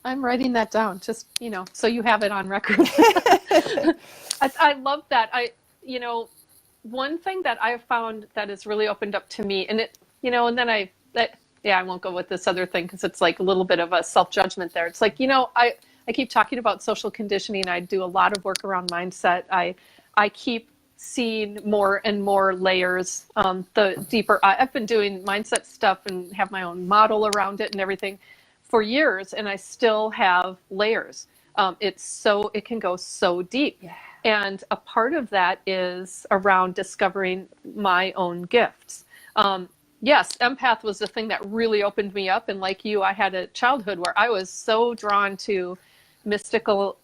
I'm writing that down, just, you know, so you have it on record. I love that. One thing that I've found that has really opened up to me, and it, you know, and then I won't go with this other thing because it's like a little bit of a self-judgment there. It's like, you know, I keep talking about social conditioning. I do a lot of work around mindset. I keep seeing more and more layers. The deeper, I've been doing mindset stuff and have my own model around it and everything for years, and I still have layers. It can go so deep. Yeah. And a part of that is around discovering my own gifts. Yes, empath was the thing that really opened me up. And like you, I had a childhood where I was so drawn to mystical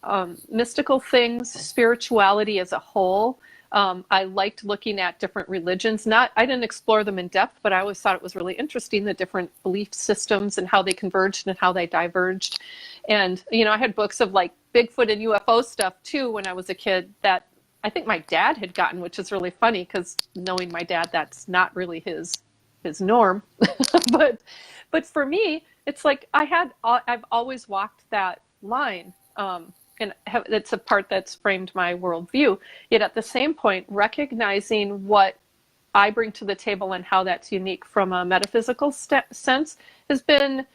things, spirituality as a whole. I liked looking at different religions. I didn't explore them in depth, but I always thought it was really interesting, the different belief systems and how they converged and how they diverged. And, you know, I had books of like Bigfoot and UFO stuff too when I was a kid that I think my dad had gotten, which is really funny because knowing my dad, that's not really his norm. But for me, it's like I've always walked that line. And it's a part that's framed my worldview. Yet at the same point, recognizing what I bring to the table and how that's unique from a metaphysical sense has been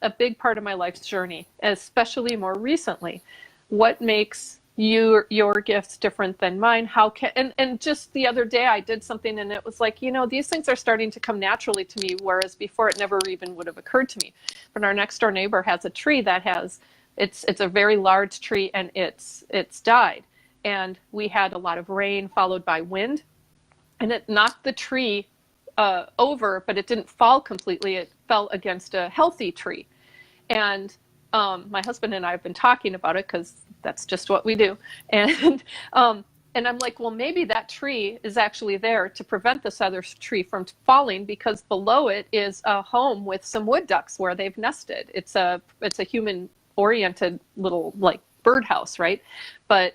a big part of my life's journey, especially more recently. What makes your gifts different than mine? And just the other day I did something and it was like, you know, these things are starting to come naturally to me, whereas before it never even would have occurred to me. But our next door neighbor has a tree that has it's a very large tree and it's died. And we had a lot of rain followed by wind, and it knocked the tree over, but it didn't fall completely. It fell against a healthy tree. And my husband and I have been talking about it because that's just what we do. And And I'm like, well, maybe that tree is actually there to prevent this other tree from falling, because below it is a home with some wood ducks where they've nested. It's a human oriented little like birdhouse, right? But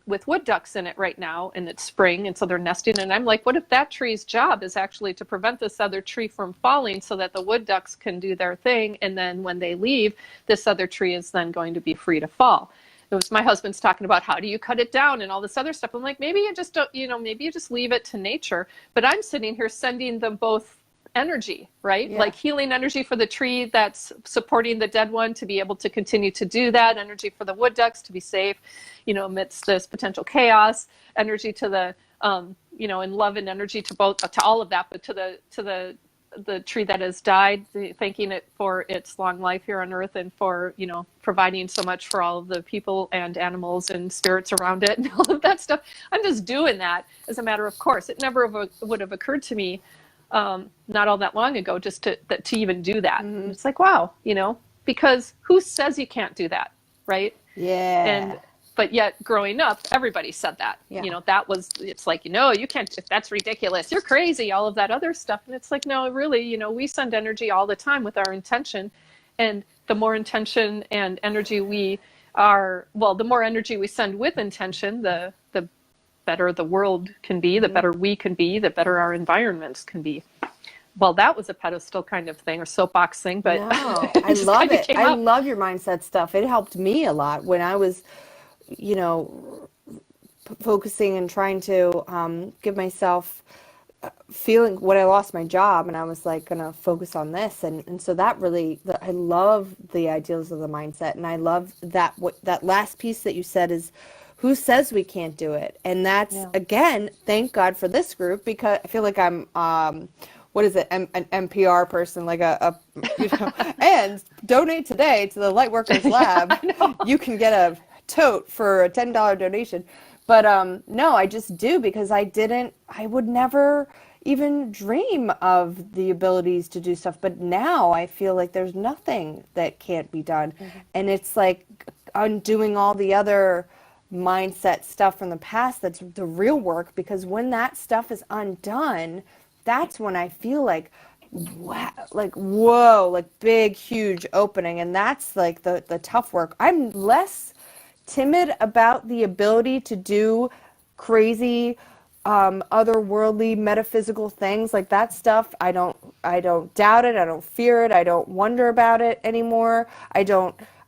with wood ducks in it right now, and it's spring, and so they're nesting. And I'm like, what if that tree's job is actually to prevent this other tree from falling, so that the wood ducks can do their thing, and then when they leave, this other tree is then going to be free to fall. It was my husband's talking about how do you cut it down and all this other stuff. I'm like, maybe you just don't, maybe you just leave it to nature. But I'm sitting here sending them both energy, right? Yeah. Like healing energy for the tree that's supporting the dead one to be able to continue to do that, energy for the wood ducks to be safe, amidst this potential chaos, energy to the, and love and energy to both, to all of that, but to the tree that has died, thanking it for its long life here on earth, and for providing so much for all of the people and animals and spirits around it and all of that stuff. I'm just doing that as a matter of course. It never would have occurred to me not all that long ago just to even do that. And it's like, wow, because who says you can't do that, right? Yeah. But yet growing up, everybody said that. Yeah. It's like, you can't, that's ridiculous, you're crazy, all of that other stuff. And it's like, no, really, we send energy all the time with our intention. And the more intention and energy the more energy we send with intention, the better the world can be, the better we can be, the better our environments can be. Well, that was a pedestal kind of thing, or soapbox thing, but no, I love it. I love your mindset stuff. It helped me a lot when I was focusing and trying to give myself feeling when I lost my job, and I was like going to focus on this. And so that really, I love the ideals of the mindset. And I love that that last piece that you said is, who says we can't do it? And that's, again, thank God for this group, because I feel like I'm, what is it, an NPR person, like and donate today to the Lightworkers Lab. You can get a tote for a $10 donation. But no, I just do, because I would never even dream of the abilities to do stuff. But now I feel like there's nothing that can't be done. And it's like undoing all the other mindset stuff from the past that's the real work, because when that stuff is undone, that's when I feel like, wow, like, whoa, like big, huge opening. And that's like the tough work. I'm less timid about the ability to do crazy, otherworldly, metaphysical things like that stuff. I don't doubt it. I don't fear it. I don't wonder about it anymore.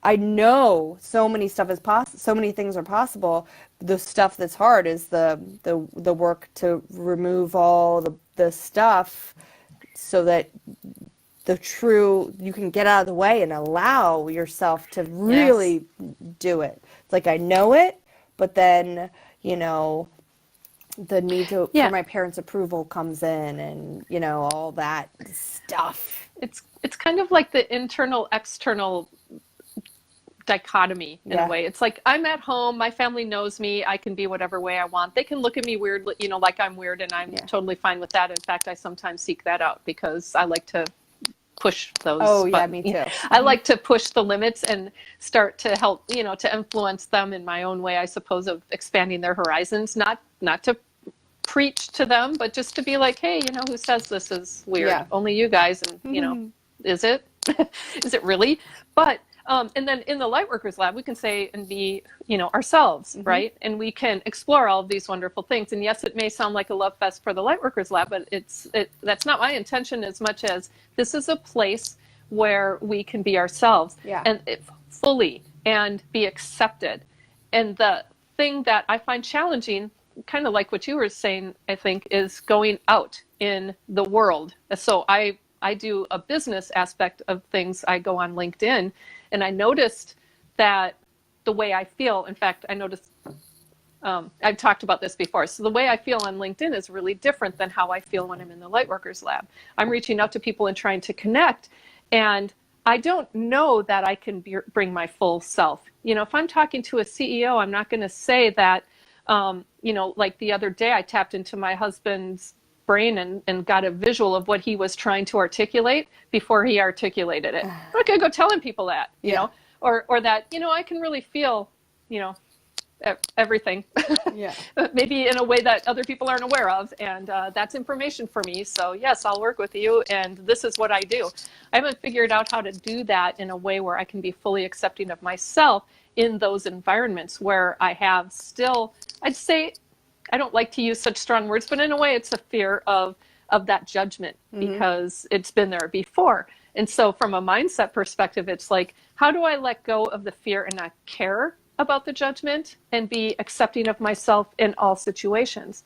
I know so many stuff is possible. So many things are possible. The stuff that's hard is the work to remove all the stuff, so that you can get out of the way and allow yourself to really do it. It's like I know it, but then the need for my parents' approval comes in, and all that stuff. It's kind of like the internal external dichotomy in a way. It's like, I'm at home, my family knows me, I can be whatever way I want. They can look at me weird, like I'm weird, and I'm totally fine with that. In fact, I sometimes seek that out, because I like to push those. Oh yeah, me too. I like to push the limits and start to help, to influence them in my own way, I suppose, of expanding their horizons, not to preach to them, but just to be like, hey, who says this is weird? Yeah. Only you guys. And is it? Is it really? But and then in the Lightworkers Lab, we can say and be, ourselves, right? And we can explore all of these wonderful things. And yes, it may sound like a love fest for the Lightworkers Lab, but that's not my intention, as much as this is a place where we can be ourselves and fully and be accepted. And the thing that I find challenging, kind of like what you were saying, I think, is going out in the world. So I do a business aspect of things. I go on LinkedIn, and I noticed that the way I feel, in fact, I noticed, I've talked about this before. So the way I feel on LinkedIn is really different than how I feel when I'm in the Lightworkers Lab. I'm reaching out to people and trying to connect, and I don't know that I can bring my full self. If I'm talking to a CEO, I'm not going to say that, like the other day, I tapped into my husband's brain and got a visual of what he was trying to articulate before he articulated it. I'm not going to go telling people that, you know, or that, I can really feel, everything. Yeah. Maybe in a way that other people aren't aware of. And that's information for me. So yes, I'll work with you. And this is what I do. I haven't figured out how to do that in a way where I can be fully accepting of myself in those environments where I have still, I'd say, I don't like to use such strong words, but in a way it's a fear of that judgment because it's been there before. And so from a mindset perspective, it's like, how do I let go of the fear and not care about the judgment and be accepting of myself in all situations?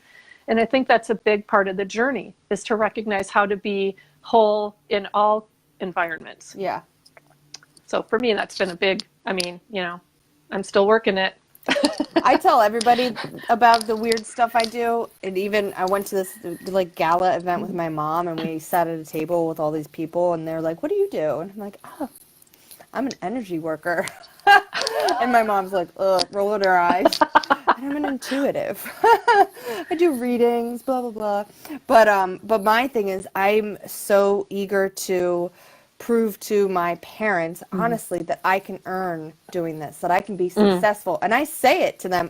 And I think that's a big part of the journey, is to recognize how to be whole in all environments. Yeah. So for me, that's been a big, I'm still working it. I tell everybody about the weird stuff I do. And even I went to this like gala event with my mom, and we sat at a table with all these people, and they're like, "What do you do?" And I'm like, "Oh, I'm an energy worker." And my mom's like, "Ugh," rolling her eyes. And I'm an intuitive. I do readings, blah blah blah. But my thing is, I'm so eager to prove to my parents, honestly, that I can earn doing this, that I can be successful. And I say it to them.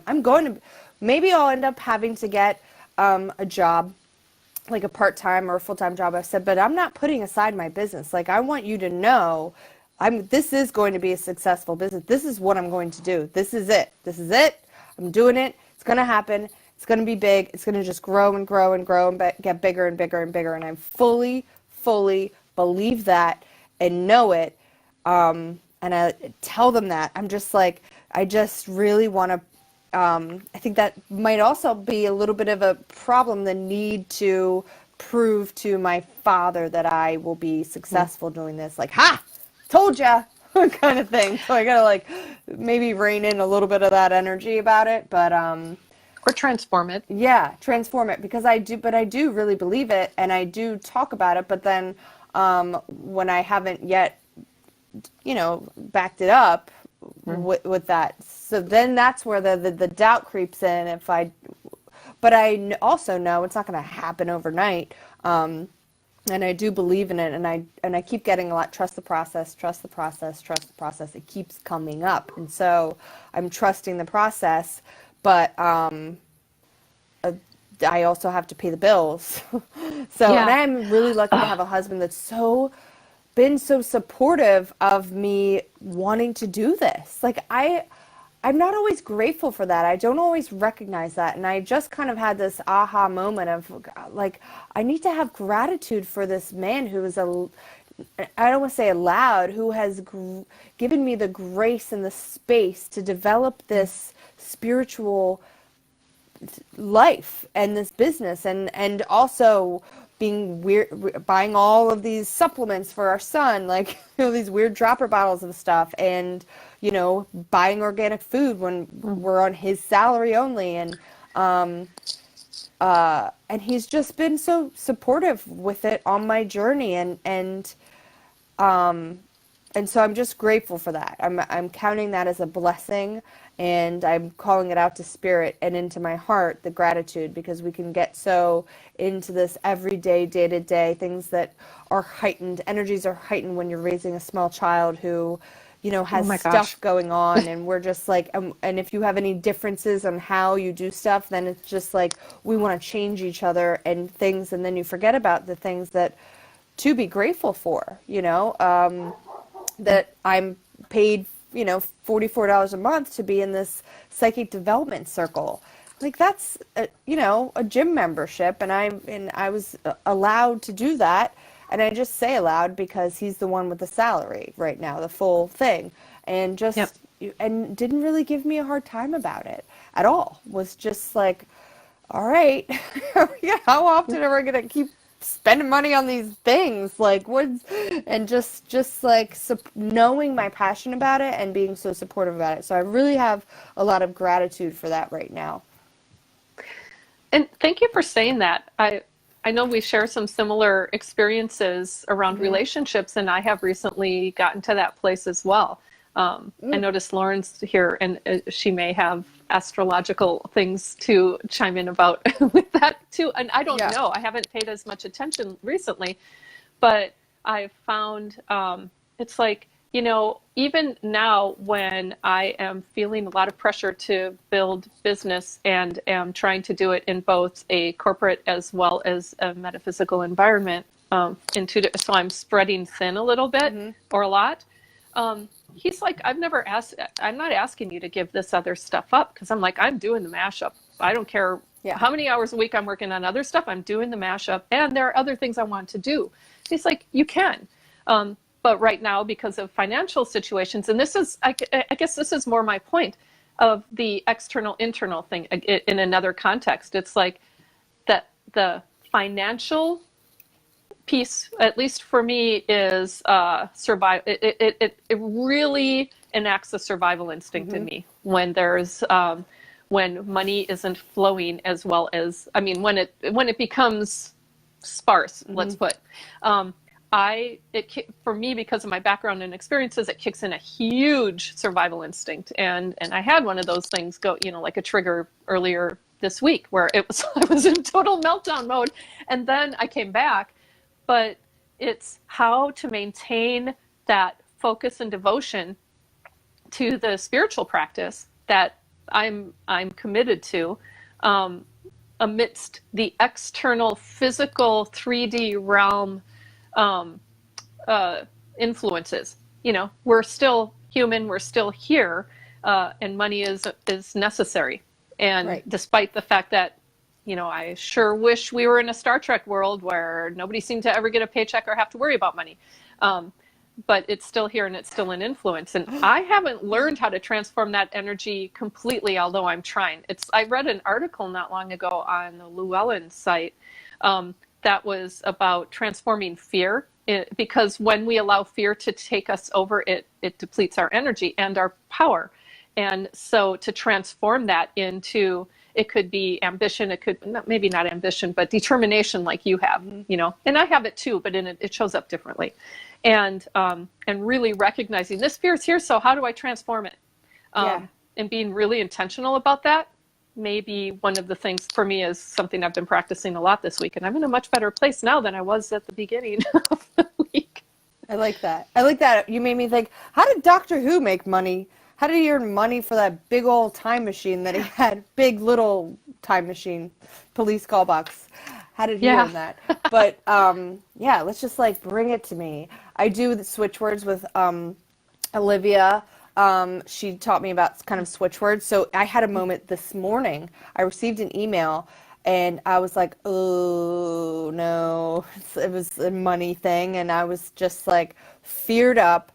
Maybe I'll end up having to get a job, like a part-time or a full-time job, I've said, but I'm not putting aside my business. Like, I want you to know this is going to be a successful business. This is what I'm going to do. This is it. This is it. I'm doing it. It's going to happen. It's going to be big. It's going to just grow and grow and grow and get bigger and bigger and bigger. And I fully believe that and know it. And I tell them that. I'm just like, I just really want to, I think that might also be a little bit of a problem, the need to prove to my father that I will be successful doing this. Like, ha! Told ya! kind of thing. So I gotta like maybe rein in a little bit of that energy about it, but or transform it. Yeah, transform it, because I do really believe it, and I do talk about it, but then when I haven't yet, backed it up with that, so then that's where the doubt creeps in. But I also know it's not going to happen overnight. And I do believe in it, and I keep getting a lot, trust the process, trust the process, trust the process. It keeps coming up, and so I'm trusting the process, but I also have to pay the bills. So, Yeah. And I'm really lucky to have a husband that's been so supportive of me wanting to do this. Like, I'm not always grateful for that. I don't always recognize that. And I just kind of had this aha moment of like, I need to have gratitude for this man who is I don't want to say allowed, who has given me the grace and the space to develop this spiritual life and this business, and also being weird, buying all of these supplements for our son, like these weird dropper bottles of stuff, and buying organic food when we're on his salary only, and he's just been so supportive with it on my journey, and so I'm just grateful for that. I'm counting that as a blessing, and I'm calling it out to spirit and into my heart, the gratitude, because we can get so into this everyday, day-to-day things that are heightened. Energies are heightened when you're raising a small child who, has stuff going on, and we're just like, and if you have any differences on how you do stuff, then it's just like we want to change each other and things, and then you forget about the things that to be grateful for, that I'm paid, $44 a month to be in this psychic development circle. Like, that's a gym membership, and I was allowed to do that, and I just say allowed because he's the one with the salary right now, the full thing, and and didn't really give me a hard time about it at all. Was just like, all right, how often are we gonna keep spending money on these things, like and just like knowing my passion about it and being so supportive about it. So I really have a lot of gratitude for that right now. And thank you for saying that. I know we share some similar experiences around relationships, and I have recently gotten to that place as well. I noticed Lauren's here, and she may have astrological things to chime in about with that too. And I don't know. I haven't paid as much attention recently, but I've found it's like you know, even now when I am feeling a lot of pressure to build business and am trying to do it in both a corporate as well as a metaphysical environment, so I'm spreading thin a little bit or a lot. He's like, I'm not asking you to give this other stuff up, because I'm like, I'm doing the mashup. I don't care Yeah. how many hours a week I'm working on other stuff. I'm doing the mashup, and there are other things I want to do. He's like, you can. But right now, because of financial situations, and this is, I guess this is more my point of the external internal thing in another context. It's like that the financial piece, at least for me, is survive. It really enacts the survival instinct in me when there's when money isn't flowing as well as, I mean, when it becomes sparse, let's put. For me, because of my background and experiences, it kicks in a huge survival instinct, and I had one of those things go, you know, like a trigger earlier this week, where I was in total meltdown mode, and then I came back. But it's how to maintain that focus and devotion to the spiritual practice that I'm committed to, amidst the external physical 3D realm influences. You know, we're still human, we're still here, and money is necessary. And despite the fact that, you know, I sure wish we were in a Star Trek world where nobody seemed to ever get a paycheck or have to worry about money. But it's still here, and it's still an influence. And I haven't learned how to transform that energy completely, although I'm trying. I read an article not long ago on the Llewellyn site that was about transforming fear, because when we allow fear to take us over, it depletes our energy and our power. And so to transform that into, it could be ambition, it could maybe not ambition, but determination, like you have, you know, and I have it too, but it shows up differently. And really recognizing this fear is here, so how do I transform it? And being really intentional about that. Maybe one of the things for me is something I've been practicing a lot this week, and I'm in a much better place now than I was at the beginning of the week. I like that. I like that. You made me think, how did Doctor Who make money? How did he earn money for that big old time machine that he had? Big little time machine, police call box. How did he earn that? But yeah, let's just like bring it to me. I do the switch words with Olivia. She taught me about kind of switch words. So I had a moment this morning. I received an email and I was like, oh no, it was a money thing. And I was just like feared up,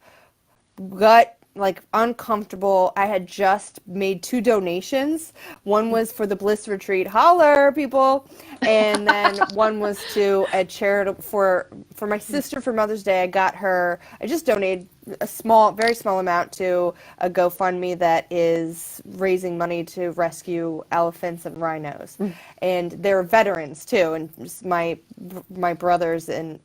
gut like uncomfortable. I had just made 2 donations. One was for the Bliss Retreat, holler people, and then one was to a charitable for my sister for Mother's Day. I just donated a very small amount to a GoFundMe that is raising money to rescue elephants and rhinos. And they're veterans too, and my brothers and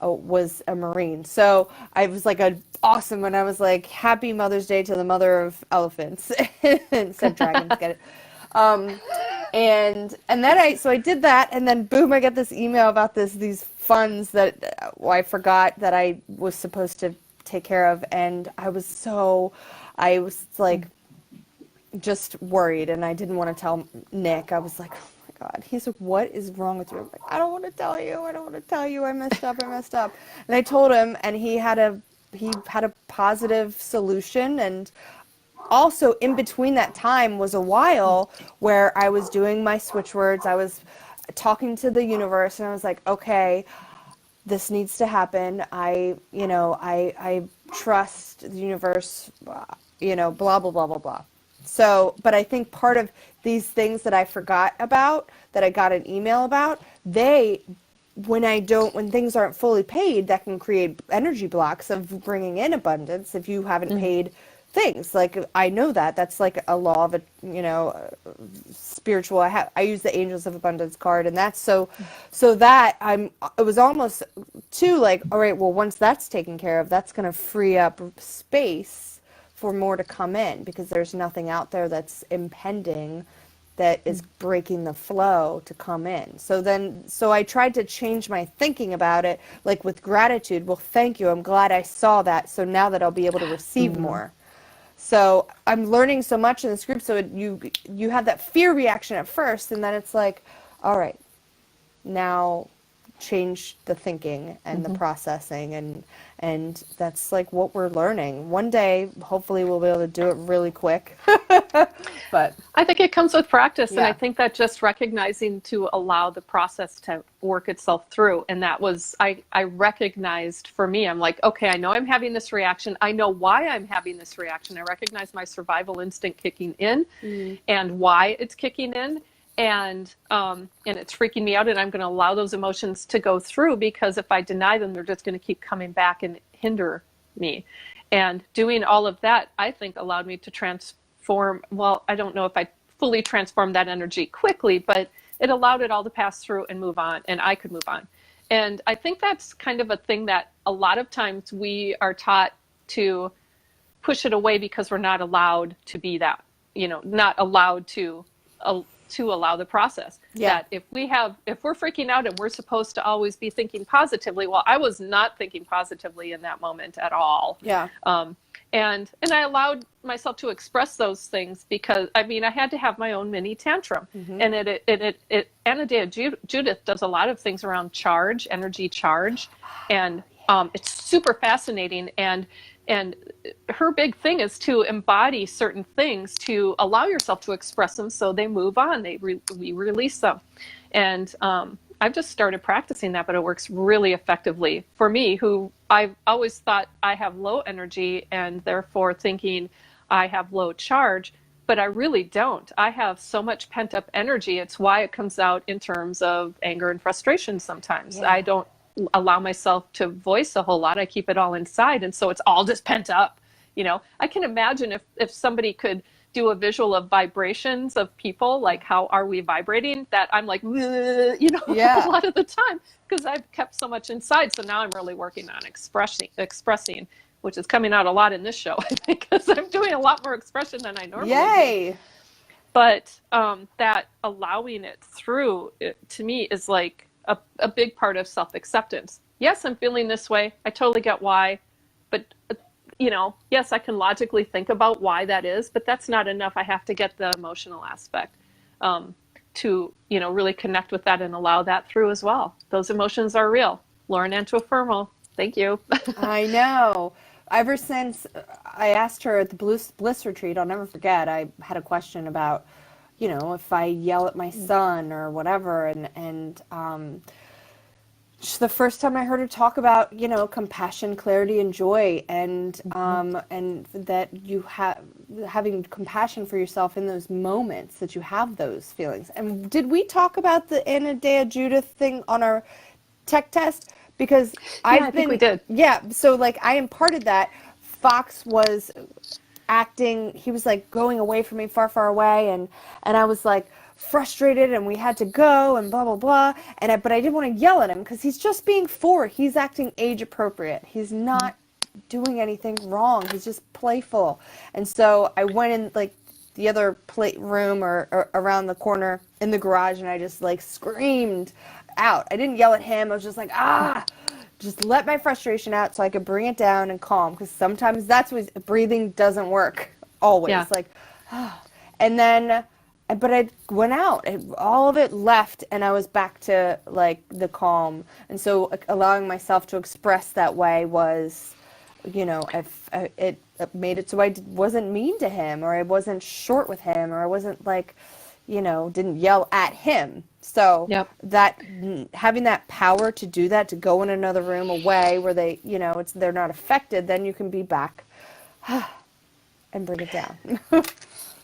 was a Marine. So I was like awesome, and I was like, happy Mother's Day to the mother of elephants. Said dragons, get it. And then I did that, and then boom, I get this email about these funds that I forgot that I was supposed to take care of, and I was like just worried, and I didn't want to tell Nick. I was like, God, he's like, what is wrong with you? I'm like, I don't want to tell you. I messed up. And I told him, and he had a positive solution. And also in between that time was a while where I was doing my switch words. I was talking to the universe, and I was like, okay, this needs to happen. I trust the universe, blah, blah, blah, blah, blah. So, but I think part of these things that I forgot about, that I got an email about, when things aren't fully paid, that can create energy blocks of bringing in abundance if you haven't paid things. Like, I know that's like a law of spiritual. I use the Angels of Abundance card, and that's so that it was almost too like, all right, well, once that's taken care of, that's going to free up space for more to come in, because there's nothing out there that's impending that is breaking the flow to come in. So I tried to change my thinking about it, like with gratitude. Well, thank you. I'm glad I saw that. So now that I'll be able to receive more. So I'm learning so much in this group. So you have that fear reaction at first, and then it's like, all right, now change the thinking and the processing, and that's like what we're learning. One day, hopefully, we'll be able to do it really quick. But I think it comes with practice, and Yeah. I think that just recognizing to allow the process to work itself through, and that was, I recognized for me, I'm like, okay, I know I'm having this reaction. I know why I'm having this reaction. I recognize my survival instinct kicking in and why it's kicking in. And it's freaking me out, and I'm going to allow those emotions to go through, because if I deny them, they're just going to keep coming back and hinder me. And doing all of that, I think, allowed me to transform. Well, I don't know if I fully transformed that energy quickly, but it allowed it all to pass through and move on, and I could move on. And I think that's kind of a thing that a lot of times we are taught to push it away because we're not allowed to be that, not allowed to allow the process. Yeah. That if we're freaking out and we're supposed to always be thinking positively, well, I was not thinking positively in that moment at all. Yeah. And I allowed myself to express those things, because I had to have my own mini tantrum. And Anadea Judith does a lot of things around energy charge, and it's super fascinating. And her big thing is to embody certain things, to allow yourself to express them so they move on. We release them. And I've just started practicing that, but it works really effectively for me, who I've always thought I have low energy and therefore thinking I have low charge, but I really don't. I have so much pent up energy. It's why it comes out in terms of anger and frustration sometimes. Yeah. I don't allow myself to voice a whole lot. I keep it all inside, and so it's all just pent up. I can imagine if somebody could do a visual of vibrations of people, like how are we vibrating, that I'm like, Yeah. a lot of the time, because I've kept so much inside. So now I'm really working on expressing, which is coming out a lot in this show, I think, because I'm doing a lot more expression than I normally do. Yay. But that allowing it through, to me, is like a big part of self-acceptance. Yes, I'm feeling this way. I totally get why. But, yes, I can logically think about why that is, but that's not enough. I have to get the emotional aspect to, really connect with that and allow that through as well. Those emotions are real. Lauren Antofermo, thank you. I know. Ever since I asked her at the Bliss retreat, I'll never forget, I had a question about, if I yell at my son or whatever, and the first time I heard her talk about, compassion, clarity, and joy, and that you having compassion for yourself in those moments that you have those feelings. And did we talk about the Anadea Judith thing on our tech test? Because I think we did. Yeah, so I imparted that. Fox was acting, he was going away from me, far, far away, and I was frustrated, and we had to go, and blah, blah, blah, but I didn't want to yell at him, because he's just being 4. He's acting age appropriate. He's not doing anything wrong. He's just playful. And so I went in the other room or around the corner in the garage, and I just screamed out. I didn't yell at him. I was just just let my frustration out so I could bring it down and calm, because sometimes that's what breathing doesn't work always. Yeah. And then, but I went out, all of it left, and I was back to the calm. And so allowing myself to express that way was, it made it so I wasn't mean to him, or I wasn't short with him, or I wasn't didn't yell at him. So Yep. that having that power to do that, to go in another room away where they, they're not affected, then you can be back and bring it down.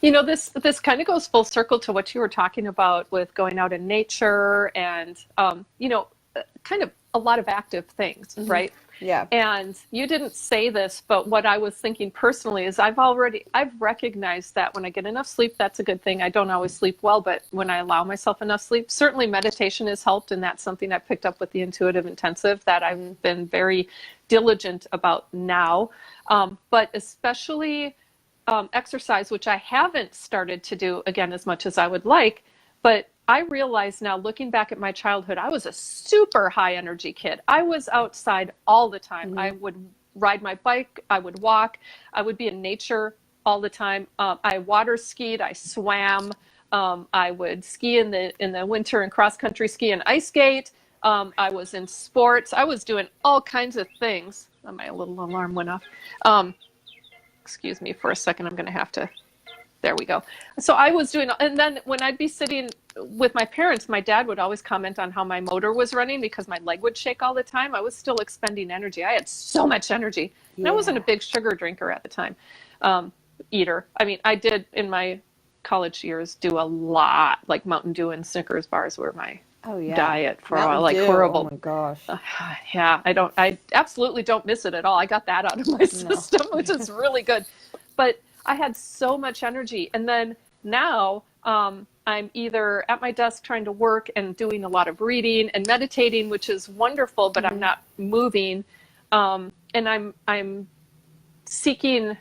This kind of goes full circle to what you were talking about with going out in nature and, kind of a lot of active things, right? Yeah. And you didn't say this, but what I was thinking personally is I've recognized that when I get enough sleep, that's a good thing. I don't always sleep well, but when I allow myself enough sleep, certainly meditation has helped. And that's something I picked up with the intuitive intensive that I've been very diligent about now. But especially exercise, which I haven't started to do again as much as I would like, but I realize now, looking back at my childhood, I was a super high energy kid. I was outside all the time. I would ride my bike, I would walk, I would be in nature all the time. I water skied, I swam, I would ski in the winter and cross country ski and ice skate. I was in sports. I was doing all kinds of things. Oh, my little alarm went off. Excuse me for a second. I'm going to have to. There we go. So I was doing, and then when I'd be sitting with my parents, my dad would always comment on how my motor was running because my leg would shake all the time. I was still expending energy. I had so much energy. And I wasn't a big sugar drinker at the time, eater. I mean, I did in my college years do a lot, like Mountain Dew and Snickers bars were my diet for a while, like horrible. Oh my gosh. Yeah, I absolutely don't miss it at all. I got that out of my system, which is really good. But I had so much energy. And then now I'm either at my desk trying to work and doing a lot of reading and meditating, which is wonderful, but I'm not moving. And I'm seeking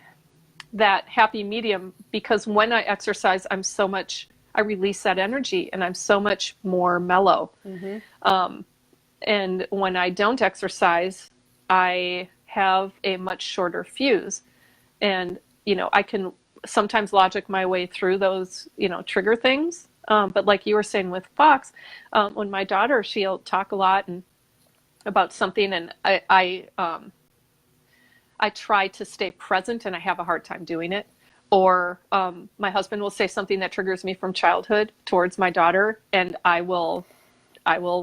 that happy medium because when I exercise, I release that energy and I'm so much more mellow. And when I don't exercise, I have a much shorter fuse. And, I can sometimes logic my way through those, trigger things. But like you were saying with Fox, when my daughter, she'll talk a lot about something and I try to stay present and I have a hard time doing it. Or my husband will say something that triggers me from childhood towards my daughter, and I will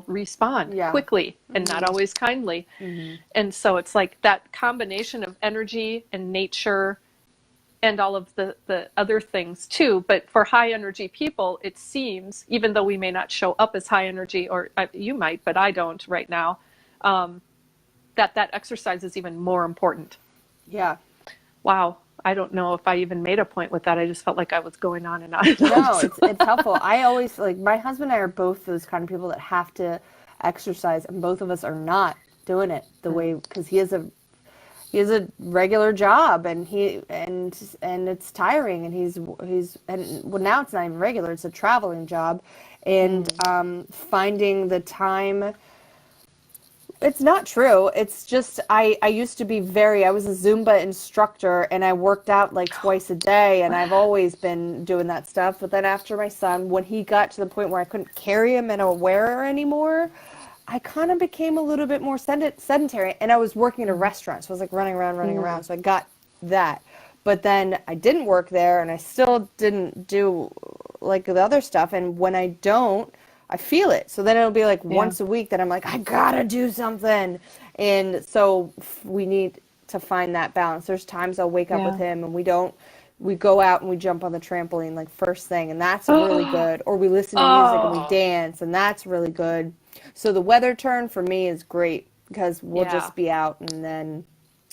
respond quickly and not always kindly. And so it's like that combination of energy and nature and all of the other things too. But for high energy people, it seems, even though we may not show up as high energy, or you might, but I don't right now, that exercise is even more important. Yeah. Wow. I don't know if I even made a point with that. I just felt like I was going on and on. No, it's helpful. I always, like, my husband and I are both those kind of people that have to exercise, and both of us are not doing it the way, because he has a regular job, and it's tiring, and well, now it's not even regular, it's a traveling job, and finding the time. It's not true. It's just, I used to be I was a Zumba instructor and I worked out like twice a day, and I've always been doing that stuff. But then after my son, when he got to the point where I couldn't carry him in a wearer anymore, I kind of became a little bit more sedentary, and I was working at a restaurant. So I was like running around. So I got that. But then I didn't work there, and I still didn't do like the other stuff. And when I don't, I feel it. So then it'll be like once a week that I'm like, I gotta do something. And so we need to find that balance. There's times I'll wake up with him and we go out and we jump on the trampoline like first thing, and that's really good. Or we listen to music and we dance, and that's really good. So the weather turn for me is great because we'll just be out, and then,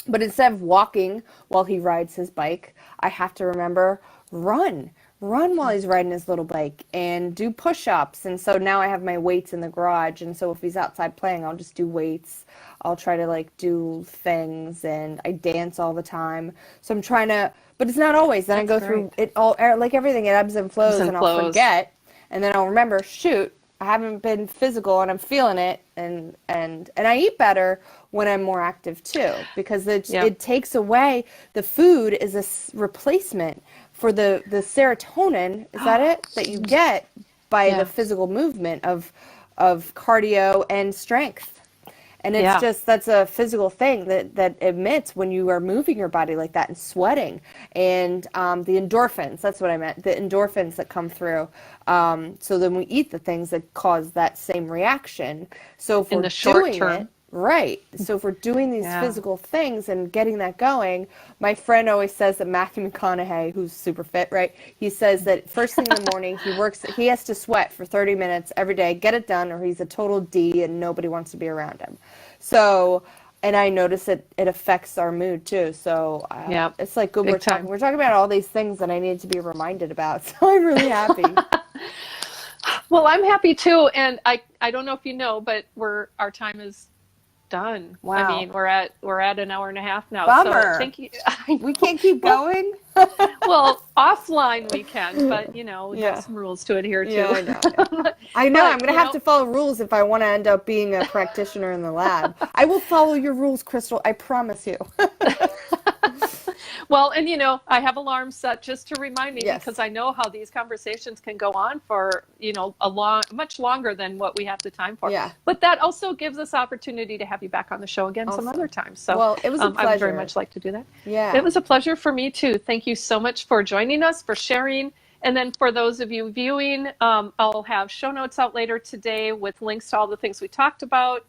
but instead of walking while he rides his bike, I have to remember, run while he's riding his little bike, and do push-ups. And so now I have my weights in the garage, and so if he's outside playing, I'll just do weights. I'll try to like do things, and I dance all the time. So I'm trying to, but it's not always. Then I go through it all, like everything, it ebbs and flows, and I'll forget, and then I'll remember, shoot, I haven't been physical and I'm feeling it, and I eat better when I'm more active too, because it takes away, the food is a replacement for the serotonin, is that it, that you get by the physical movement of cardio and strength. And it's just, that's a physical thing that emits when you are moving your body like that and sweating. And the endorphins, that's what I meant, the endorphins that come through. So then we eat the things that cause that same reaction. So if we're doing it, right. So if we're doing these physical things and getting that going, my friend always says that Matthew McConaughey, who's super fit, right? He says that first thing in the morning, he has to sweat for 30 minutes every day, get it done, or he's a total D and nobody wants to be around him. So, and I notice it affects our mood too. So it's like good. We're talking about all these things that I need to be reminded about. So I'm really happy. Well, I'm happy too. And I don't know if you know, but our time is done. Wow. I mean, we're at an hour and a half now. Bummer. So thank you. We can't keep going. Well, offline we can, but we Yeah. have some rules to adhere to. Yeah, I know. Yeah. I know. But, I'm going to have to follow rules if I want to end up being a practitioner in the lab. I will follow your rules, Crystal. I promise you. Well, and I have alarms set just to remind me, Yes. because I know how these conversations can go on for, much longer than what we have the time for. Yeah. But that also gives us opportunity to have you back on the show again some Awesome. other time. So Well, it was a I would very pleasure. much like to do that. Yeah. It was a pleasure for me too. Thank you so much for joining us, for sharing. And then for those of you viewing, I'll have show notes out later today with links to all the things we talked about,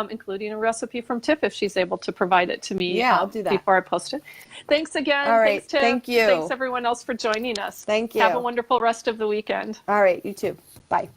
including a recipe from Tiff if she's able to provide it to me. Yeah, I'll do that. Before I post it. Thanks again. All right. Thanks, Tiff. Thank you. Thanks everyone else for joining us. Thank you. Have a wonderful rest of the weekend. All right. You too. Bye.